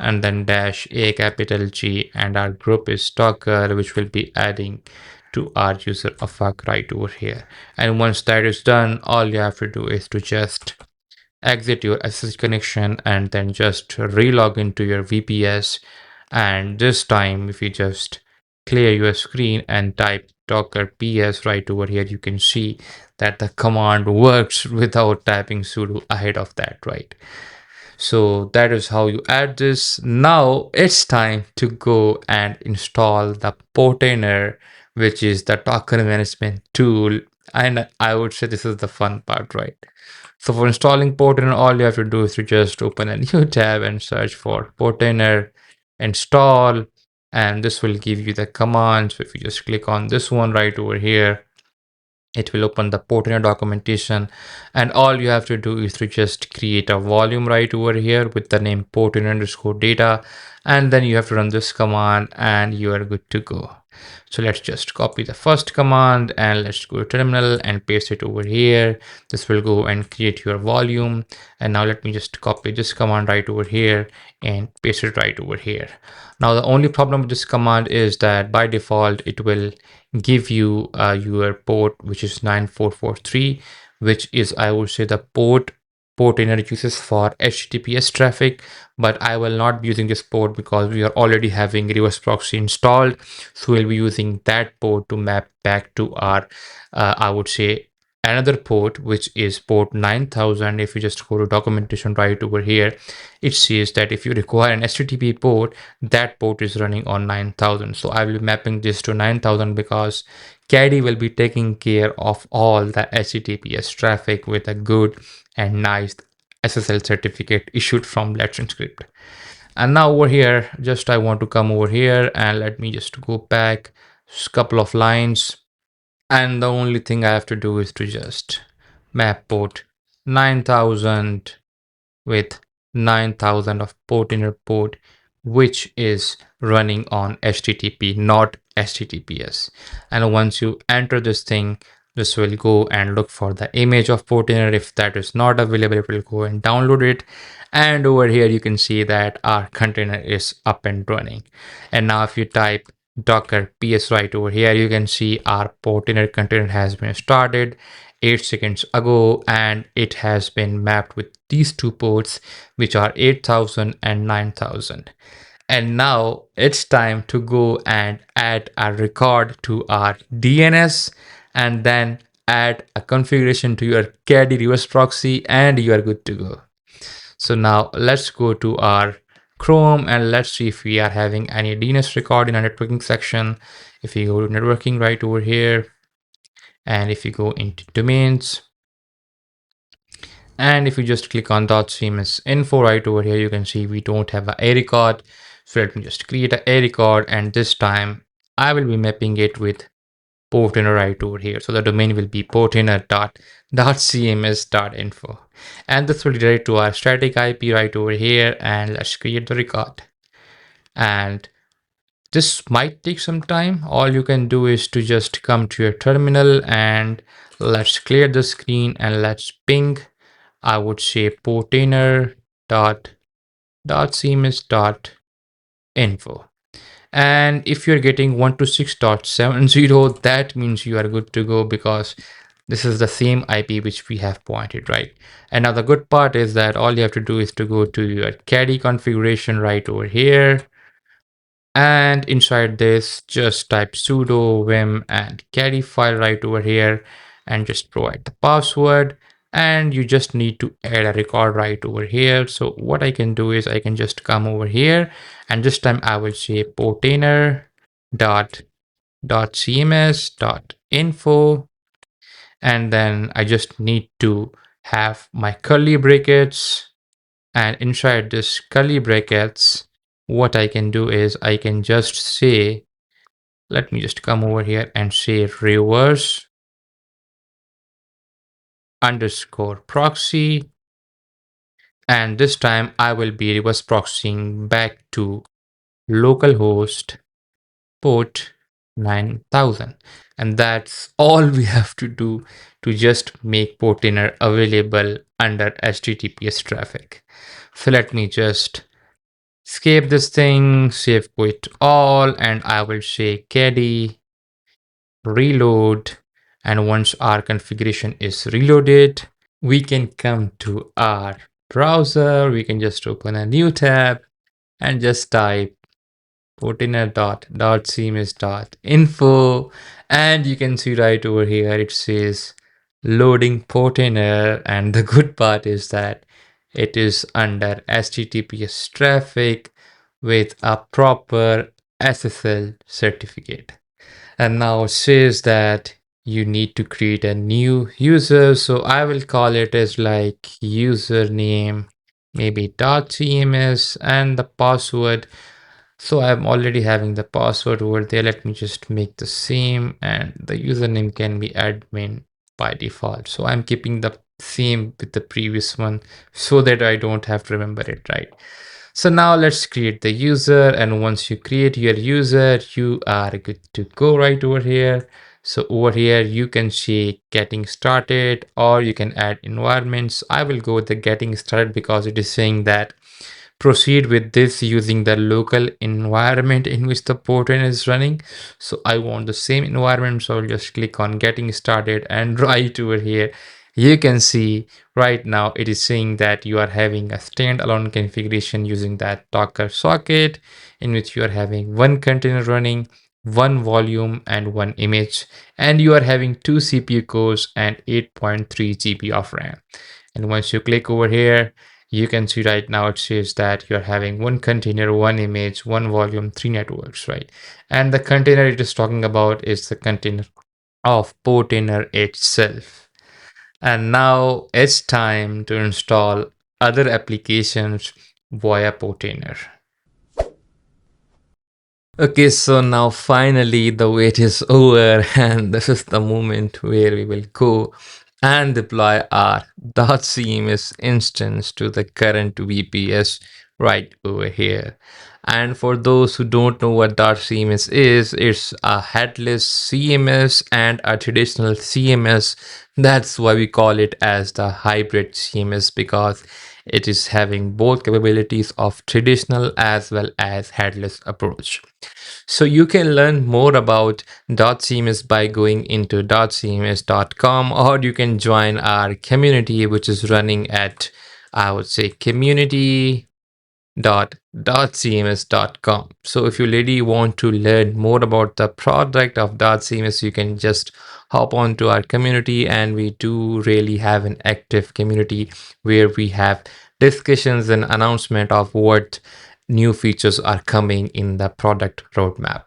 Speaker 1: and then dash a capital G, and our group is Docker, which will be adding to our user afak right over here. And once that is done, all you have to do is to just exit your SSH connection and then just relog into your VPS. And this time, if you just clear your screen and type docker ps right over here, you can see that the command works without typing sudo ahead of that, right? So that is how you add this. Now it's time to go and install the Portainer, which is the Docker management tool. And I would say this is the fun part, right? So for installing Portainer, all you have to do is to just open a new tab and search for Portainer install. And this will give you the command. So if you just click on this one right over here, it will open the Portainer documentation, and all you have to do is to just create a volume right over here with the name Portainer underscore data, and then you have to run this command and you are good to go. So let's just copy the first command and let's go to terminal and paste it over here. This will go and create your volume. And now let me just copy this command right over here and paste it right over here. Now the only problem with this command is that by default it will give you your port, which is 9443, which is, I would say, the port Portainer uses for HTTPS traffic, but I will not be using this port because we are already having reverse proxy installed. So we'll be using that port to map back to our, I would say, another port, which is port 9000. If you just go to documentation right over here, it says that if you require an HTTP port, that port is running on 9000. So I will be mapping this to 9000 because Caddy will be taking care of all the HTTPS traffic with a good and nice SSL certificate issued from Let's Encrypt. And now over here, just I want to come over here and let me just go back a couple of lines. And the only thing I have to do is to just map port 9000 with 9000 of Portainer port, which is running on HTTP, not HTTPS. And once you enter this thing, this will go and look for the image of Portainer. If that is not available, it will go and download it. And over here, you can see that our container is up and running. And now if you type docker ps right over here, you can see our Portainer container has been started 8 seconds ago, and it has been mapped with these two ports, which are 8000 and 9000. And now it's time to go and add a record to our DNS and then add a configuration to your Caddy reverse proxy, and you are good to go. So now let's go to our Chrome and let's see if we are having any DNS record in our networking section. If you go to networking right over here, and if you go into domains, and if you just click on dotCMS info right over here, you can see we don't have a record. So let me just create a record, and this time I will be mapping it with Portainer right over here. So the domain will be portainer.cms.info. And this will redirect to our static IP right over here, and let's create the record. And this might take some time. All you can do is to just come to your terminal and let's clear the screen and let's ping, I would say, portainer.cms.info. And if you're getting 126.70, that means you are good to go because this is the same IP which we have pointed, right? And now the good part is that all you have to do is to go to your Caddy configuration right over here. And inside this, just type sudo vim and caddy file right over here and just provide the password. And you just need to add a record right over here. So what I can do is I can just come over here, and this time I will say portainer.cms.info. And then I just need to have my curly brackets, and inside this curly brackets, what I can do is I can just say, let me just come over here and say reverse underscore proxy. And this time I will be reverse proxying back to localhost port 9000. And that's all we have to do to just make Portainer available under HTTPS traffic. So let me just escape this thing, save quit all, and I will say Caddy reload. And once our configuration is reloaded, we can come to our browser. We can just open a new tab and just type portainer.cms.info, and you can see right over here it says loading Portainer, and the good part is that it is under HTTPS traffic with a proper SSL certificate. And now it says that you need to create a new user, so I will call it as like username maybe .cms and the password. So I'm already having the password over there. Let me just make the same, and the username can be admin by default. So I'm keeping the same with the previous one so that I don't have to remember it, right? So now let's create the user, and once you create your user, you are good to go right over here. So over here, you can see getting started, or you can add environments. I will go with the getting started because it is saying that proceed with this using the local environment in which the Portainer is running. So I want the same environment, so I'll just click on getting started, and right over here you can see right now it is saying that you are having a standalone configuration using that Docker socket in which you are having one container running, one volume and one image, and you are having 2 CPU cores and 8.3 GB of RAM. And once you click over here, you can see right now it says that you're having one container, one image, one volume, 3 networks, right? And the container it is talking about is the container of Portainer itself. And now it's time to install other applications via Portainer. Okay, so now finally the wait is over, and this is the moment where we will go and deploy our dotCMS instance to the current VPS right over here. And for those who don't know what dotCMS is, it's a headless CMS and a traditional CMS. That's why we call it as the hybrid CMS, because it is having both capabilities of traditional as well as headless approach. So you can learn more about dotCMS by going into dotcms.com, or you can join our community, which is running at, I would say, community.dotcms.com. So if you really want to learn more about the product of dotCMS, you can just hop on to our community, and we do really have an active community where we have discussions and announcement of what new features are coming in the product roadmap.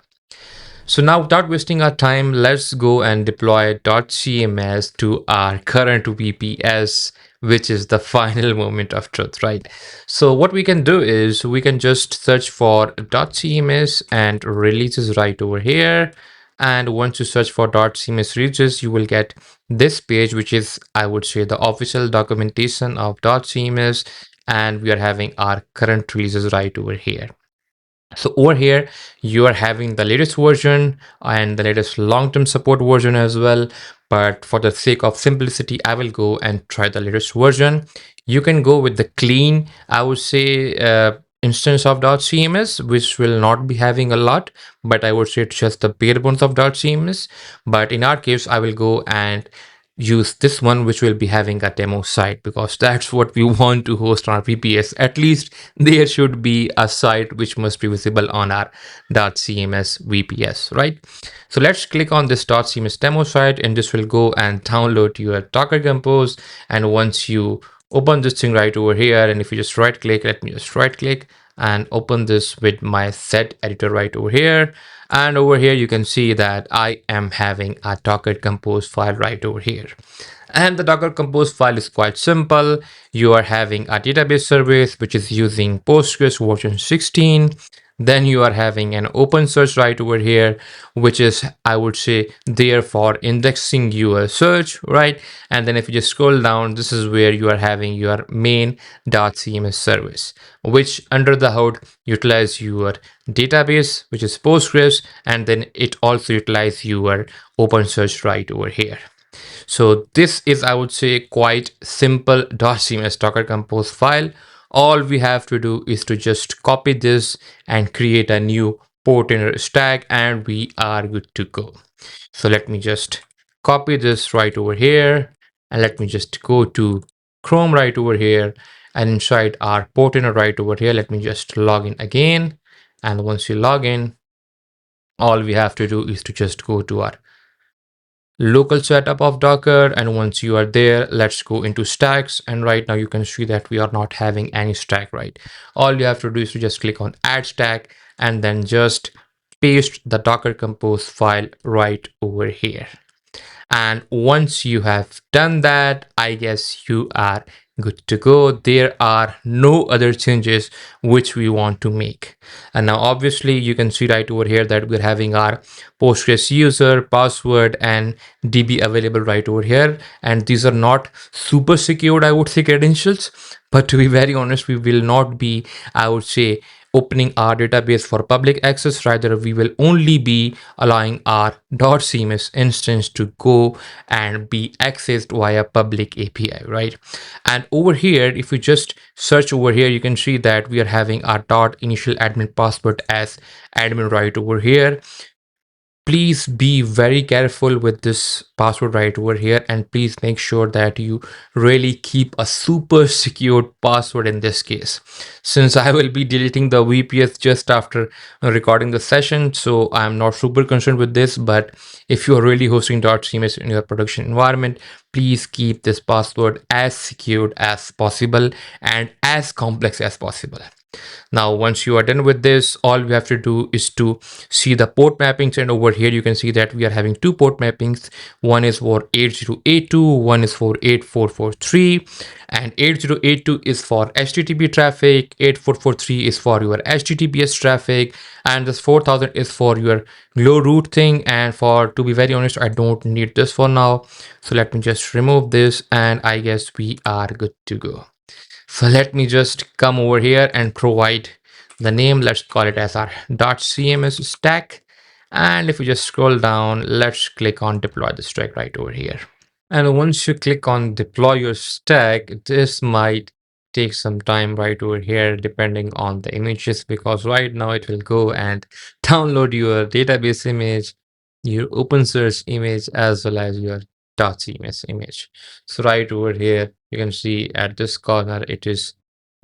Speaker 1: So now, without wasting our time, let's go and deploy dotCMS to our current VPS, which is the final moment of truth, right? So what we can do is we can just search for dotCMS and releases right over here. And once you search for dotCMS releases, you will get this page, which is, I would say, the official documentation of dotCMS. And we are having our current releases right over here. So over here, you are having the latest version and the latest long-term support version as well. But for the sake of simplicity, I will go and try the latest version. You can go with the clean, I would say, instance of dotCMS, which will not be having a lot, but I would say it's just the bare bones of dotCMS. But in our case, I will go and use this one, which will be having a demo site, because that's what we want to host on our VPS. At least there should be a site which must be visible on our .cms VPS, right? So let's click on this .cms demo site, and this will go and download your Docker Compose. And once you open this thing right over here, and if you just right click, let me just right click, and open this with my set editor right over here. And over here, you can see that I am having a Docker Compose file right over here. And the Docker Compose file is quite simple. You are having a database service which is using Postgres version 16. Then you are having an open search right over here, which is, I would say, there for indexing your search, right? And then if you just scroll down, this is where you are having your main .cms service, which under the hood utilize your database, which is Postgres, and then it also utilizes your open search right over here. So this is, I would say, quite simple .cms Docker Compose file. All we have to do is to just copy this and create a new Portainer stack, and we are good to go. So let me just copy this right over here, and let me just go to Chrome right over here, and inside our Portainer right over here, let me just log in again. And once you log in, all we have to do is to just go to our local setup of Docker, and once you are there, let's go into stacks. And right now you can see that we are not having any stack, right? All you have to do is to just click on add stack and then just paste the Docker Compose file right over here. And once you have done that, I guess you are good to go. There are no other changes which we want to make. And now obviously you can see right over here that we're having our Postgres user, password, and DB available right over here. And these are not super secured, I would say, credentials. But to be very honest, we will not be, I would say, opening our database for public access. Rather, we will only be allowing our .cms instance to go and be accessed via public API, right? And over here, if you just search over here, you can see that we are having our .initial admin password as admin right over here. Please be very careful with this password right over here, and please make sure that you really keep a super secured password in this case, since I will be deleting the VPS just after recording the session. So I'm not super concerned with this, but if you are really hosting .cms in your production environment, please keep this password as secured as possible and as complex as possible. Now, once you are done with this, all we have to do is to see the port mappings. And over here, you can see that we are having two port mappings. One is for 8082, one is for 8443. And 8082 is for HTTP traffic, 8443 is for your HTTPS traffic, and this 4000 is for your glow root thing. And for, to be very honest, I don't need this for now. So let me just remove this, and I guess we are good to go. So let me just come over here and provide the name. Let's call it as our .cms stack. And if we just scroll down, let's click on deploy the stack right over here. And once you click on deploy your stack, this might take some time right over here, depending on the images, because right now it will go and download your database image, your open source image, as well as your .cms image. So right over here, you can see at this corner, it is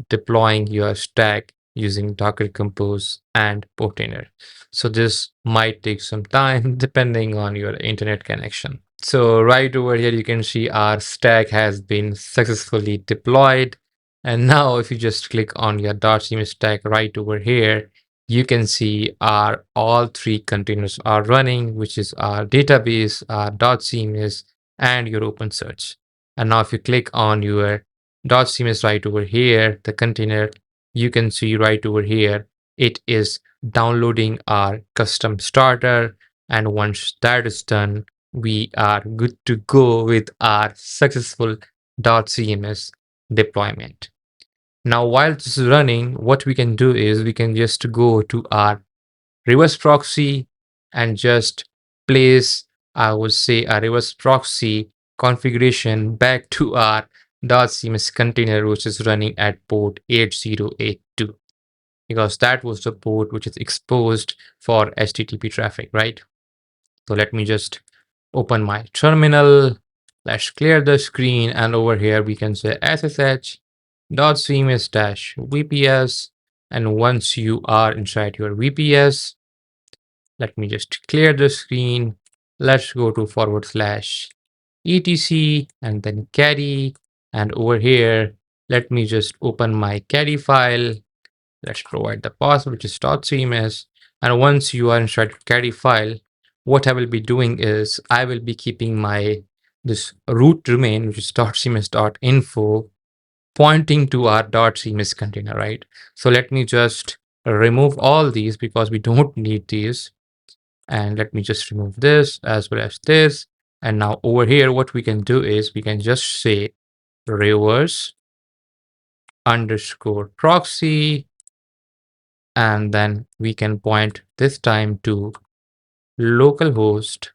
Speaker 1: deploying your stack using Docker Compose and Portainer. So this might take some time depending on your internet connection. So right over here, you can see our stack has been successfully deployed. And now if you just click on your .cms stack right over here, you can see our all three containers are running, which is our database, our .cms, and your open search. And now if you click on your .cms right over here, the container, you can see right over here, it is downloading our custom starter. And once that is done, we are good to go with our successful .cms deployment. Now, while this is running, what we can do is we can just go to our reverse proxy and just place, I would say, a reverse proxy configuration back to our .cms container, which is running at port 8082, because that was the port which is exposed for HTTP traffic, right? So let me just open my terminal. Let's clear the screen, and over here we can say ssh .cms-vps. And once you are inside your VPS, let me just clear the screen. Let's go to /etc and then Caddy. And over here, let me just open my Caddy file. Let's provide the password, which is dotCMS. And once you are inside Caddy file, what I will be doing is I will be keeping my this root domain, which is dotcms.info, pointing to our dotCMS container, right? So let me just remove all these because we don't need these. And let me just remove this as well as this. And now over here, what we can do is we can just say reverse underscore proxy, and then we can point this time to localhost,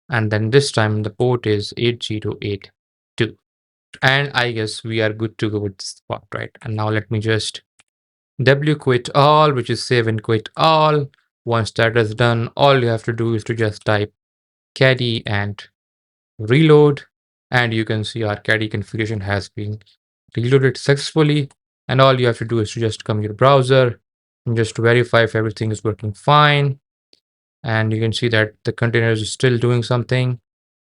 Speaker 1: and then this time the port is 8082. And I guess we are good to go with this part, right? And now let me just quit all, which is save and quit all. Once that is done, all you have to do is to just type Caddy and reload, and you can see our Caddy configuration has been reloaded successfully. And all you have to do is to just come your browser and just verify if everything is working fine. And you can see that the container is still doing something,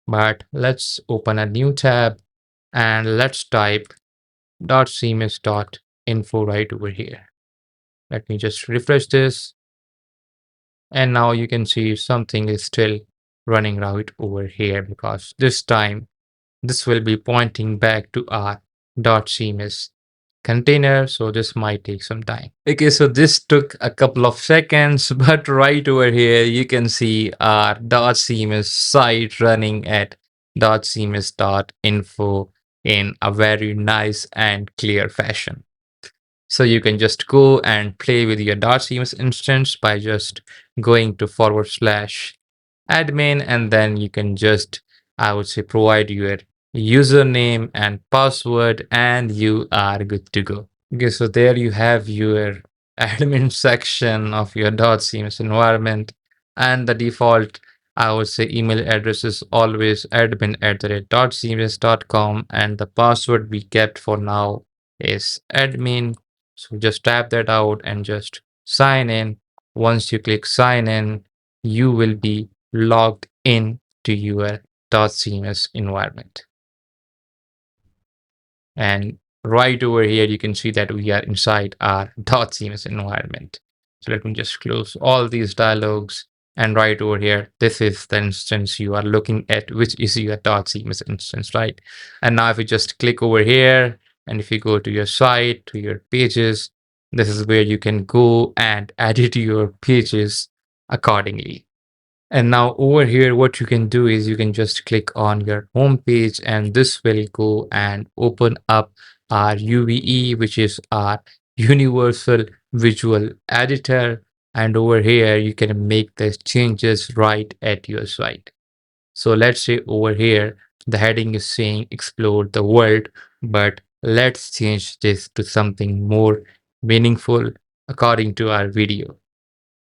Speaker 1: but let's open a new tab and let's type .cms.info right over here. Let me just refresh this, and now you can see something is still running right over here, because this time this will be pointing back to our .cms container, so this might take some time. Okay, so this took a couple of seconds, but right over here you can see our .cms site running at .cms.info in a very nice and clear fashion. So you can just go and play with your .cms instance by just going to /admin, and then you can just, I would say, provide your username and password, and you are good to go. Okay, so there you have your admin section of your .cms environment, and the default, I would say, email address is always admin@.cms.com, and the password we kept for now is admin. So just tap that out and just sign in. Once you click sign in, you will be logged in to your .cms environment. And right over here, you can see that we are inside our .cms environment. So let me just close all these dialogues. And right over here, this is the instance you are looking at, which is your .cms instance, right? And now if you just click over here, and if you go to your site, to your pages, this is where you can go and edit your pages accordingly. And now over here, what you can do is you can just click on your home page, and this will go and open up our UVE, which is our Universal Visual Editor. And over here, you can make the changes right at your site. So let's say over here, the heading is saying explore the world, but let's change this to something more meaningful according to our video.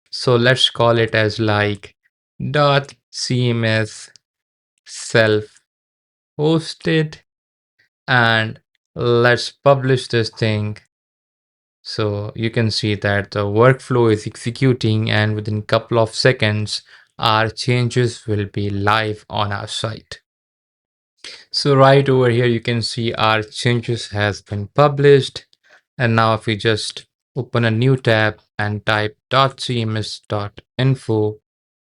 Speaker 1: So let's call it as like .cms self hosted, and let's publish this thing. So you can see that the workflow is executing, and within a couple of seconds, our changes will be live on our site. So right over here, you can see our changes has been published. And now if we just open a new tab and type .cms.info,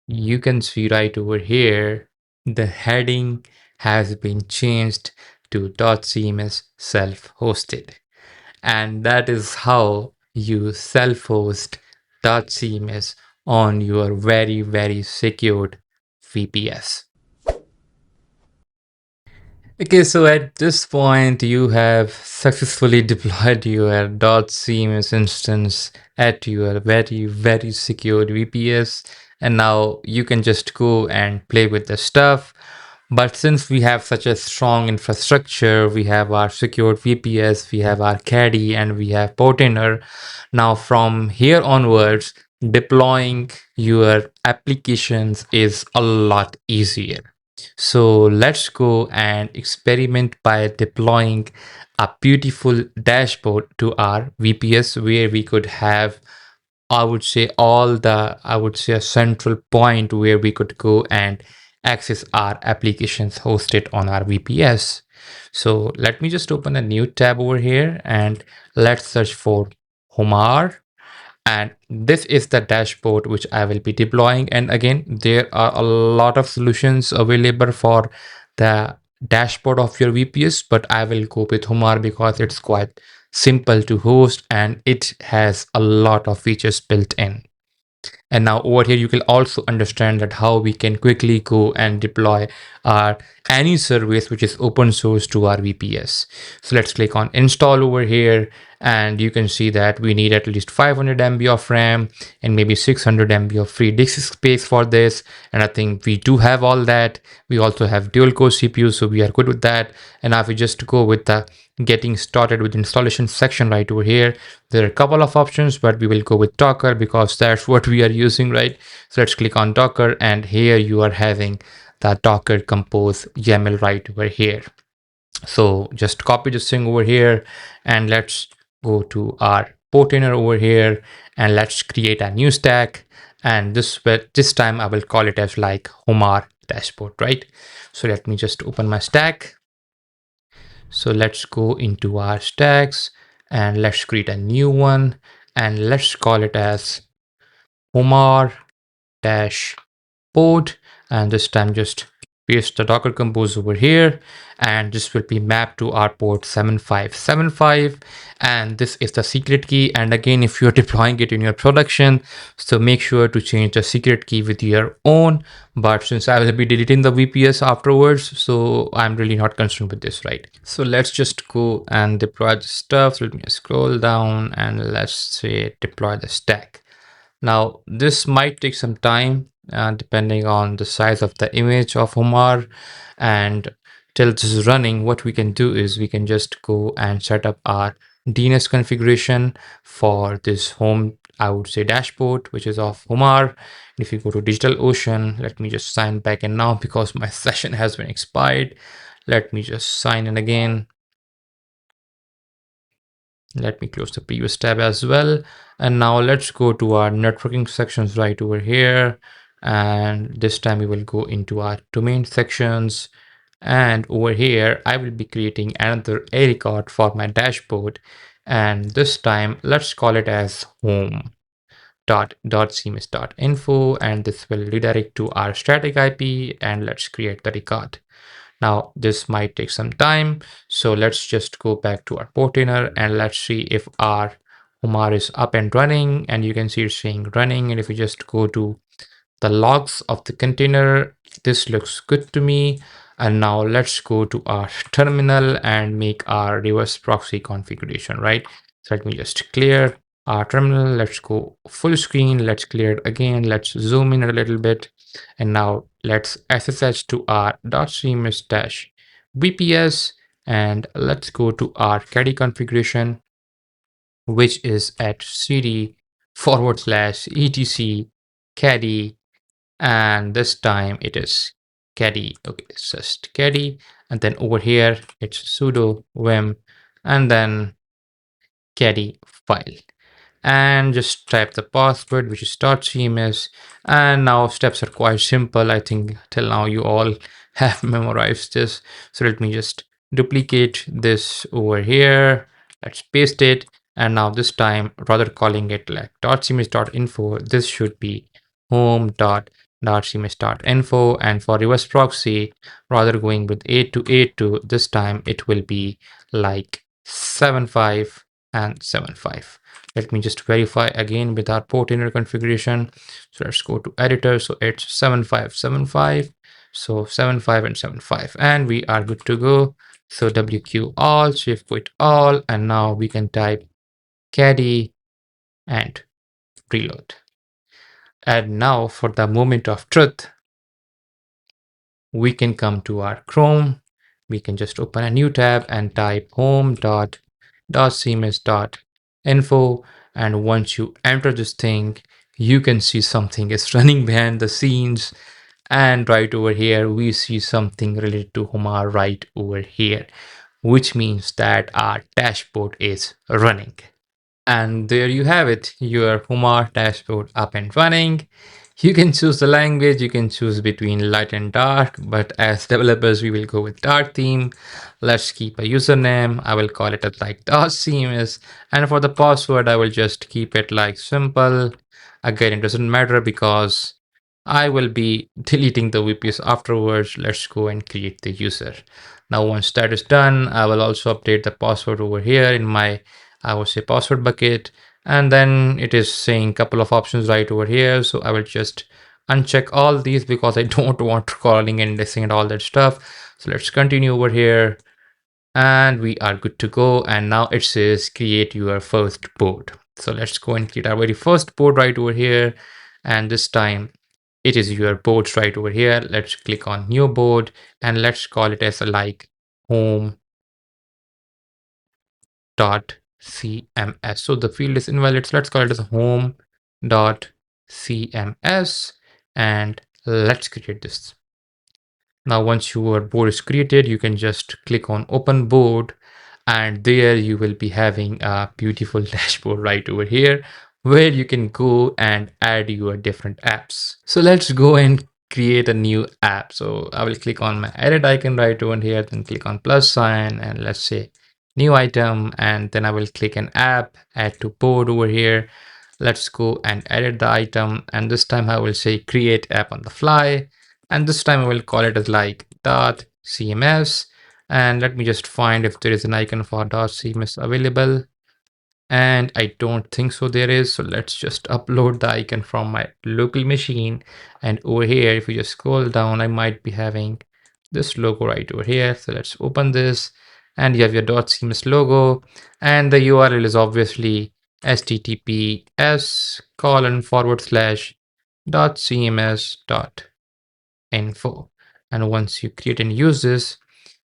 Speaker 1: you can see right over here, the heading has been changed to .cms self-hosted. And that is how you self-host .cms on your very, very secured VPS. Okay, so at this point, you have successfully deployed your .cms instance at your very, very secured VPS, and now you can just go and play with the stuff. But since we have such a strong infrastructure, we have our secured VPS, we have our Caddy, and we have Portainer. Now from here onwards, deploying your applications is a lot easier. So let's go and experiment by deploying a beautiful dashboard to our VPS, where we could have, I would say, a central point where we could go and access our applications hosted on our VPS. So let me just open a new tab over here, and let's search for Homarr, and this is the dashboard which I will be deploying. And again, there are a lot of solutions available for the dashboard of your VPS, but I will go with Homarr because it's quite simple to host and it has a lot of features built in. And now over here, you can also understand that how we can quickly go and deploy our any service which is open source to our VPS. So let's click on install over here, and you can see that we need at least 500 MB of RAM and maybe 600 MB of free disk space for this. And I think we do have all that. We also have dual core CPU, so we are good with that. And now if we just go with the getting started with installation section right over here, there are a couple of options, but we will go with Docker because that's what we are using, right? So let's click on Docker, and here you are having the Docker Compose YAML right over here. So just copy this thing over here, and let's go to our Portainer over here, and let's create a new stack. And this time I will call it as like Homarr dashboard, right? So let me just open my stack. So let's go into our stacks and let's create a new one, and let's call it as Homarr dash port. And this time just paste the Docker Compose over here, and this will be mapped to our port 7575. And this is the secret key. And again, if you're deploying it in your production, so make sure to change the secret key with your own. But since I will be deleting the VPS afterwards, so I'm really not concerned with this, right? So let's just go and deploy the stuff. So let me scroll down and let's say deploy the stack. Now, this might take some time depending on the size of the image of Homarr. And till this is running, what we can do is we can just go and set up our DNS configuration for this home, I would say, dashboard, which is of Homarr. If you go to DigitalOcean, let me just sign back in now because my session has been expired. Let me just sign in again. Let me close the previous tab as well. And now let's go to our networking sections right over here. And this time we will go into our domain sections. And over here, I will be creating another A record for my dashboard. And this time, let's call it as home.dotCMS.info. And this will redirect to our static IP. And let's create the record. Now, this might take some time. So let's just go back to our Portainer and let's see if our Homarr is up and running. And you can see it's saying running. And if we just go to the logs of the container, this looks good to me. And now let's go to our terminal and make our reverse proxy configuration, right? So let me just clear our terminal. Let's go full screen. Let's clear it again. Let's zoom in a little bit. And now let's SSH to our dotCMS dash VPS. And let's go to our Caddy configuration, which is at cd /etc Caddy. And this time it is Caddy. Okay, it's just Caddy. And then over here, it's sudo vim and then Caddy file. And just type the password, which is .cms. And now steps are quite simple. I think till now you all have memorized this. So let me just duplicate this over here. Let's paste it. And now this time, rather calling it like .cms.info, this should be home.cms.info. And for reverse proxy, rather going with 8282, this time it will be like 75 and 75. Let me just verify again with our Portainer configuration. So let's go to editor. So it's 7575. So 75 and 75, and we are good to go. So WQ all, shift quit all, and now we can type Caddy and reload. And now for the moment of truth, we can come to our Chrome. We can just open a new tab and type home.dotcms.info. And once you enter this thing, you can see something is running behind the scenes. And right over here, we see something related to Homarr right over here, which means that our dashboard is running. And there you have it, your Homarr dashboard up and running. You can choose the language, you can choose between light and dark, but as developers, we will go with dark theme. Let's keep a username. I will call it as like dotCMS. And for the password, I will just keep it like simple. Again, it doesn't matter because I will be deleting the VPS afterwards. Let's go and create the user. Now, once that is done, I will also update the password over here in my, I would say, password bucket. And then it is saying a couple of options right over here. So I will just uncheck all these because I don't want calling and listening and all that stuff. So let's continue over here and we are good to go. And now it says create your first board. So let's go and create our very first board right over here. And this time it is your boards right over here. Let's click on new board and let's call it as a like home dot cms. So the field is invalid. So let's call it as home dot cms and let's create this. Now, once your board is created, you can just click on open board and there you will be having a beautiful dashboard right over here where you can go and add your different apps. So let's go and create a new app. So I will click on my edit icon right over here, then click on plus sign and let's say new item, and then I will click an app, add to board over here. Let's go and edit the item, and this time I will say create app on the fly, and this time I will call it as like .cms, and let me just find if there is an icon for .cms available, and I don't think so there is. So let's just upload the icon from my local machine, and over here if you just scroll down I might be having this logo right over here. So let's open this and you have your .cms logo, and the URL is obviously https://.cms.info. And once you create and use this,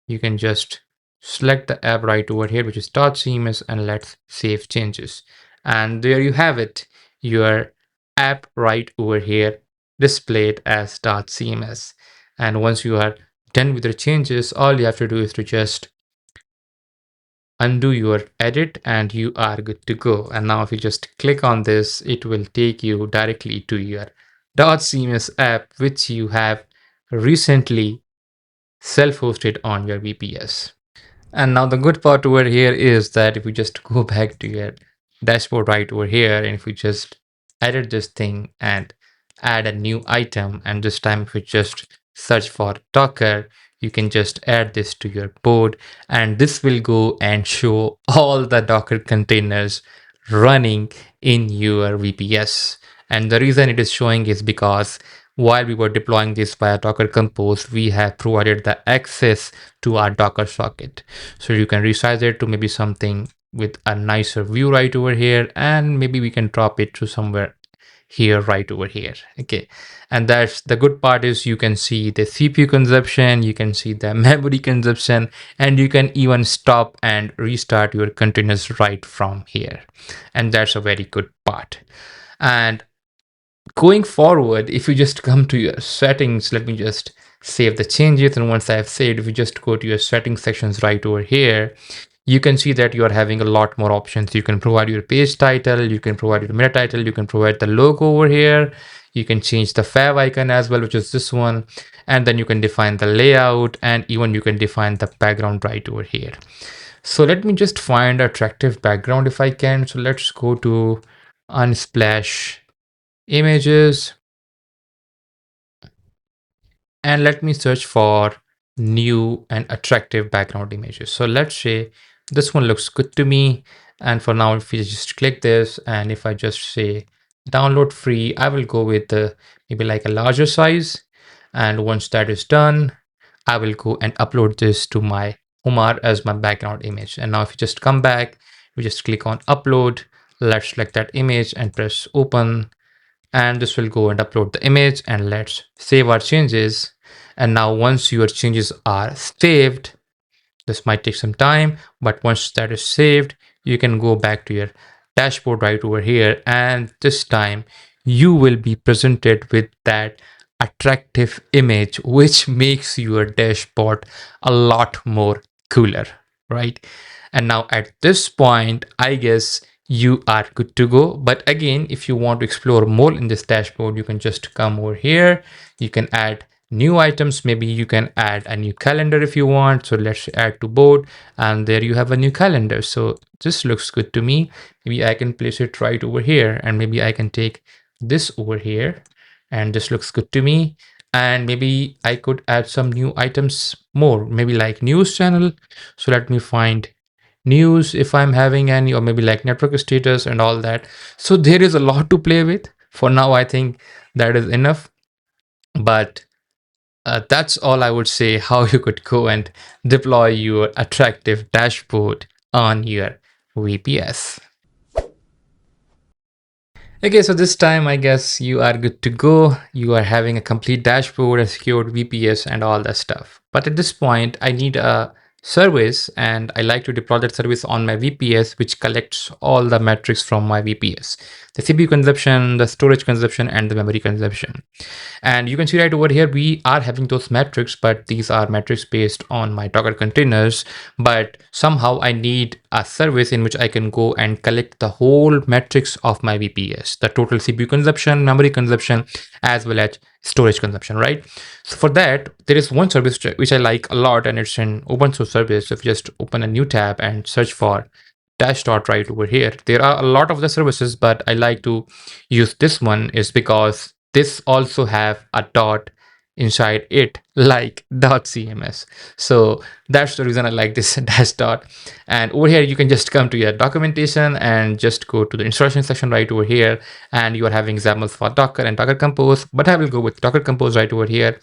Speaker 1: you can just select the app right over here, which is .cms, and let's save changes. And there you have it, your app right over here displayed as .cms. And once you are done with the changes, all you have to do is to just undo your edit and you are good to go. And now if you just click on this, it will take you directly to your .cms app, which you have recently self-hosted on your VPS. And now the good part over here is that if you just go back to your dashboard right over here, and if you just edit this thing and add a new item, and this time if you just search for Docker, you can just add this to your board, and this will go and show all the Docker containers running in your VPS. And the reason it is showing is because while we were deploying this via Docker Compose, we have provided the access to our Docker socket. So you can resize it to maybe something with a nicer view right over here, and maybe we can drop it to somewhere here right over here. Okay, and that's the good part is you can see the CPU consumption, you can see the memory consumption, and you can even stop and restart your containers right from here. And that's a very good part. And going forward, if you just come to your settings, let me just save the changes. And once I have saved, if you just go to your settings sections right over here, you can see that you are having a lot more options. You can provide your page title, you can provide your meta title, you can provide the logo over here, you can change the fav icon as well, which is this one, and then you can define the layout, and even you can define the background right over here. So let me just find attractive background if I can. So let's go to Unsplash images, and let me search for new and attractive background images. So let's say this one looks good to me, and for now if you just click this, and if I just say download free, I will go with maybe like a larger size. And once that is done, I will go and upload this to my Homarr as my background image. And now if you just come back, we just click on upload, let's select that image and press open, and this will go and upload the image, and let's save our changes. And now once your changes are saved, this might take some time, but once that is saved, you can go back to your dashboard right over here, and this time you will be presented with that attractive image which makes your dashboard a lot more cooler, right? And now at this point, I guess you are good to go. But again, if you want to explore more in this dashboard, you can just come over here. You can add new items. Maybe you can add a new calendar if you want. So let's add to board, and there you have a new calendar. So this looks good to me. Maybe I can place it right over here, and maybe I can take this over here, and this looks good to me. And maybe I could add some new items more, maybe like news channel. So let me find news if I'm having any, or maybe like network status and all that. So there is a lot to play with. For now, I think that is enough. But that's all I would say how you could go and deploy your attractive dashboard on your VPS. Okay, so this time I guess you are good to go. You are having a complete dashboard, a secured VPS and all that stuff. But at this point, I need a service, and I like to deploy that service on my VPS, which collects all the metrics from my VPS: the CPU consumption, the storage consumption, and the memory consumption. And you can see right over here, we are having those metrics, but these are metrics based on my Docker containers. But somehow I need a service in which I can go and collect the whole metrics of my VPS, the total CPU consumption, memory consumption, as well as storage consumption, right? So for that, there is one service which I like a lot, and it's an open source service. So if you just open a new tab and search for Dashdot right over here, there are a lot of the services, but I like to use this one is because this also have a dot inside it, like dotCMS. So that's the reason I like this Dashdot. And over here, you can just come to your documentation and just go to the installation section right over here, and you are having examples for Docker and Docker Compose, but I will go with Docker Compose right over here.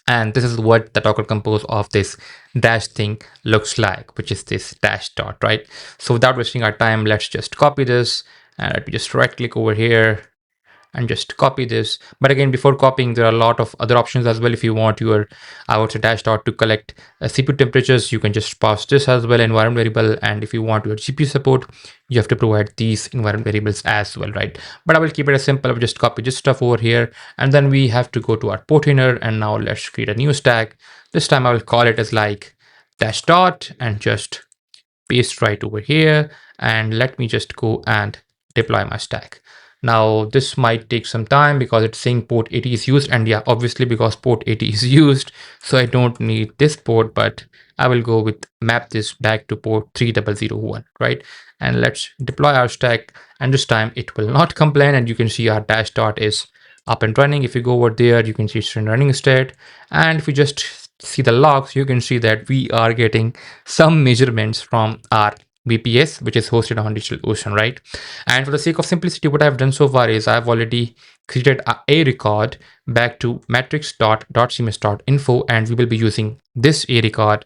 Speaker 1: And this is what the Docker Compose of this dash thing looks like, which is this Dashdot, right? So without wasting our time, let's just copy this, and let me just right click over here and just copy this. But again, before copying, there are a lot of other options as well. If you want your, I would say, Dashdot to collect CPU temperatures, you can just pass this as well, environment variable. And if you want your GPU support, you have to provide these environment variables as well, right? But I will keep it as simple. I will just copy this stuff over here, and then we have to go to our Portainer. And now let's create a new stack. This time I will call it as like Dashdot, and just paste right over here. And let me just go and deploy my stack. Now this might take some time because it's saying port 80 is used, and yeah, obviously because port 80 is used, so I don't need this port, but I will go with map this back to port 3001, right? And let's deploy our stack, and this time it will not complain, and you can see our Dashdot is up and running. If you go over there, you can see it's in running state, and if you just see the logs, you can see that we are getting some measurements from our VPS, which is hosted on DigitalOcean, right? And for the sake of simplicity, what I've done so far is I've already created a record back to metrics.dotcms.info, and we will be using this a record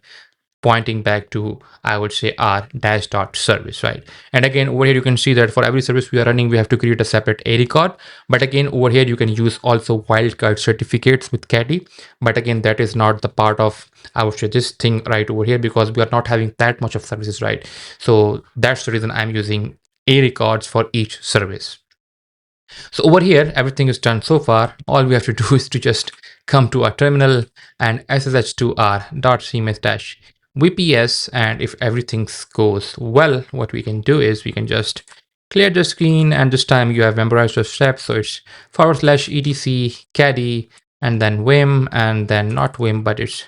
Speaker 1: pointing back to, I would say, our Dashdot service, right? And again, over here, you can see that for every service we are running, we have to create a separate a record. But again, over here, you can use also wildcard certificates with Caddy. But again, that is not the part of, I would say, this thing right over here, because we are not having that much of services, right? So that's the reason I'm using a records for each service. So over here, everything is done so far. All we have to do is to just come to our terminal and SSH to our .cms- VPS. And if everything goes well, what we can do is we can just clear the screen, and this time you have memorized your steps. So it's /etc caddy, and then vim, and then not vim, but it's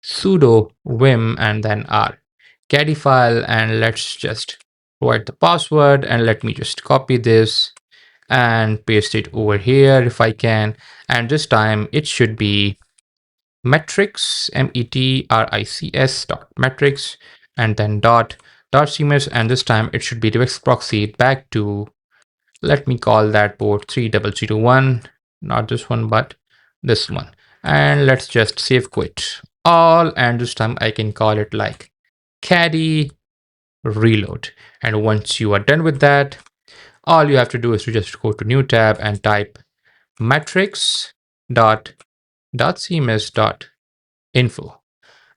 Speaker 1: sudo vim, and then our caddy file. And let's just provide the password, and let me just copy this and paste it over here if I can. And this time it should be metrics, metrics dot metrics, and then dotCMS, and this time it should be reverse proxy back to, let me call that port 3001, not this one, but this one. And let's just save quit all, and this time I can call it like Caddy reload. And once you are done with that, all you have to do is to just go to new tab and type metrics.dotcms.info.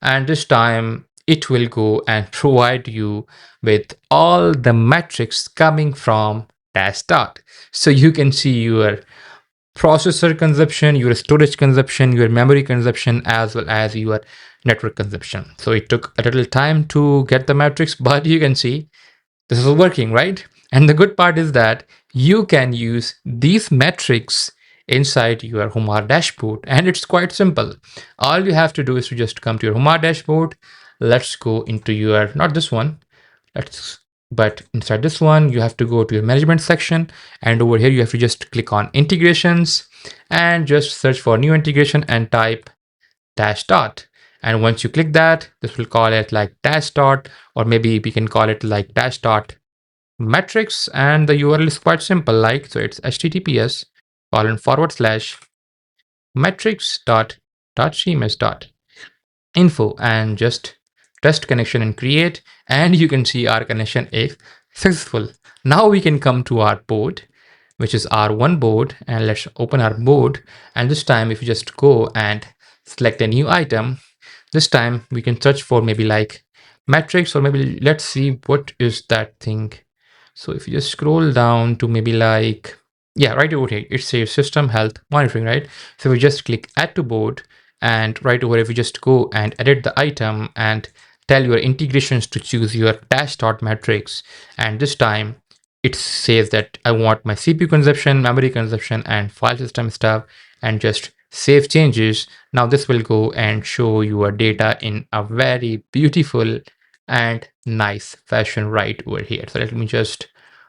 Speaker 1: And this time it will go and provide you with all the metrics coming from Dashdot. So you can see your processor consumption, your storage consumption, your memory consumption, as well as your network consumption. So it took a little time to get the metrics, but you can see this is working, right? And the good part is that you can use these metrics inside your Homarr dashboard, and it's quite simple. All you have to do is to just come to your Homarr dashboard. Let's go into your, not this one, let's, but inside this one, you have to go to your management section, and over here, you have to just click on integrations and just search for new integration and type Dashdot. And once you click that, this will call it like Dashdot, or maybe we can call it like Dashdot metrics, and the URL is quite simple, like, so it's https metrics.cms.info, and just test connection and create, and you can see our connection is successful. Now we can come to our board, which is our one board, and let's open our board. And this time, if you just go and select a new item, this time we can search for maybe like metrics, or maybe let's see what is that thing. So if you just scroll down to maybe like, yeah, right over here, it says system health monitoring, right? So we just click add to board, and right over, if you just go and edit the item and tell your integrations to choose your Dashdot metrics, and this time it says that I want my CPU consumption, memory consumption, and file system stuff, and just save changes. Now this will go and show your data in a very beautiful and nice fashion right over here. So let me just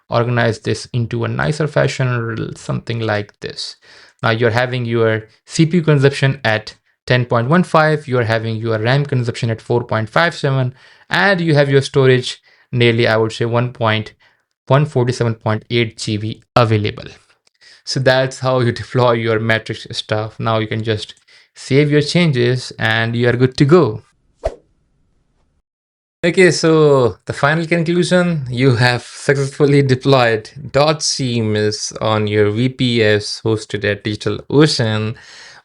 Speaker 1: organize this into a nicer fashion, something like this. Now you're having your CPU consumption at 10.15, you're having your RAM consumption at 4.57, and you have your storage nearly, I would say, 147.8 GB available. So that's how you deploy your metrics stuff. Now you can just save your changes and you are good to go. Okay, so the final conclusion, you have successfully deployed dotCMS on your VPS hosted at DigitalOcean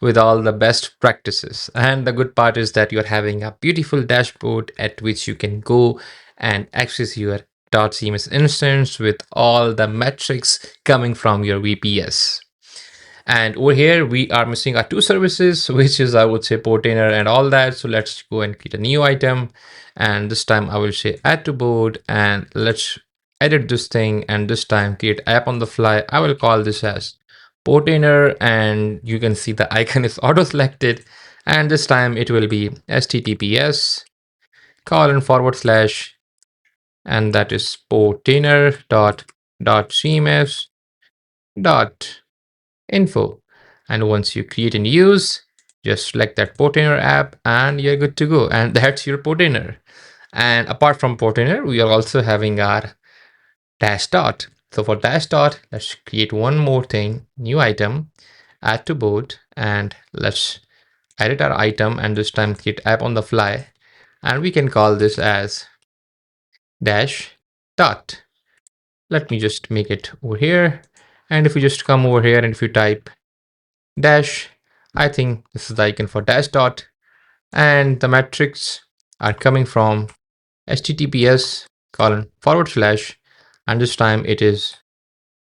Speaker 1: with all the best practices. And the good part is that you're having a beautiful dashboard at which you can go and access your dotCMS instance with all the metrics coming from your VPS. And over here, we are missing our two services, which is, I would say, Portainer and all that. So let's go and create a new item. And this time I will say add to board, and let's edit this thing. And this time create app on the fly. I will call this as Portainer, and you can see the icon is auto selected. And this time it will be https :/ and that is portainer.cms.info. And once you create and use, just select that Portainer app and you're good to go. And that's your Portainer. And apart from Portainer, we are also having our Dashdot. So for Dashdot, let's create one more thing, new item, add to board, and let's edit our item, and this time create app on the fly. And we can call this as Dashdot. Let me just make it over here. And if you just come over here and if you type dash, I think this is the icon for Dashdot, and the metrics are coming from https :/ and this time it is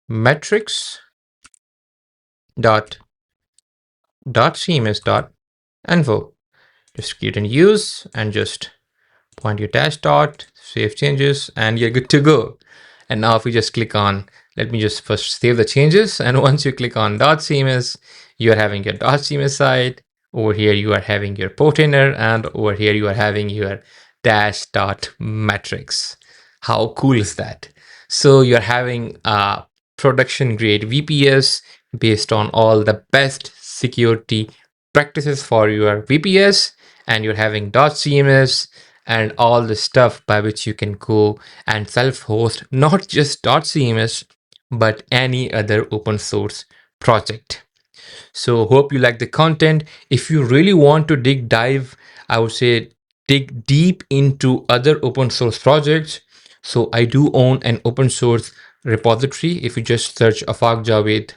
Speaker 1: metrics.cms.info. Just create and use, and just point your Dashdot, save changes, and you're good to go. And now if we just click on, let me just first save the changes. And once you click on dotCMS, you are having your dotCMS side. Over here, you are having your Portainer, and over here, you are having your Dashdot metrics. How cool is that? So you're having a production grade VPS based on all the best security practices for your VPS, and you're having dotCMS and all the stuff by which you can go and self-host not just dotCMS, but any other open source project. So hope you like the content. If you really want to dive, I would say dig deep into other open source projects. So I do own an open source repository. If you just search Afaq Javed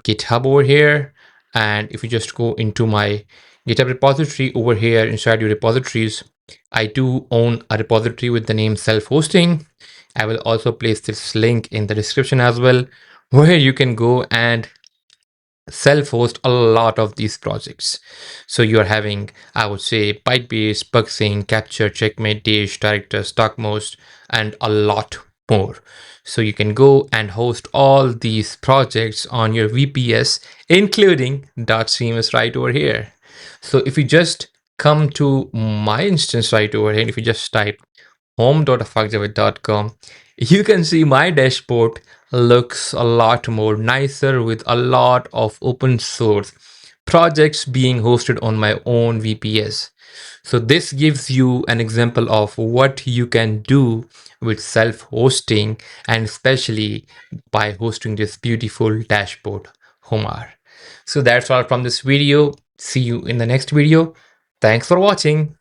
Speaker 1: GitHub over here, and if you just go into my GitHub repository over here inside your repositories, I do own a repository with the name self-hosting. I will also place this link in the description as well, where you can go and self-host a lot of these projects. So you're having, I would say, Bytebase, Bugsync, Capture, Checkmate, Dash, Director, Stockmost, and a lot more. So you can go and host all these projects on your VPS, including dotCMS right over here. So if you just come to my instance right over here, and if you just type home.afakjava.com, you can see my dashboard looks a lot more nicer with a lot of open source projects being hosted on my own VPS. So this gives you an example of what you can do with self-hosting, and especially by hosting this beautiful dashboard, Homarr. So that's all from this video. See you in the next video. Thanks for watching.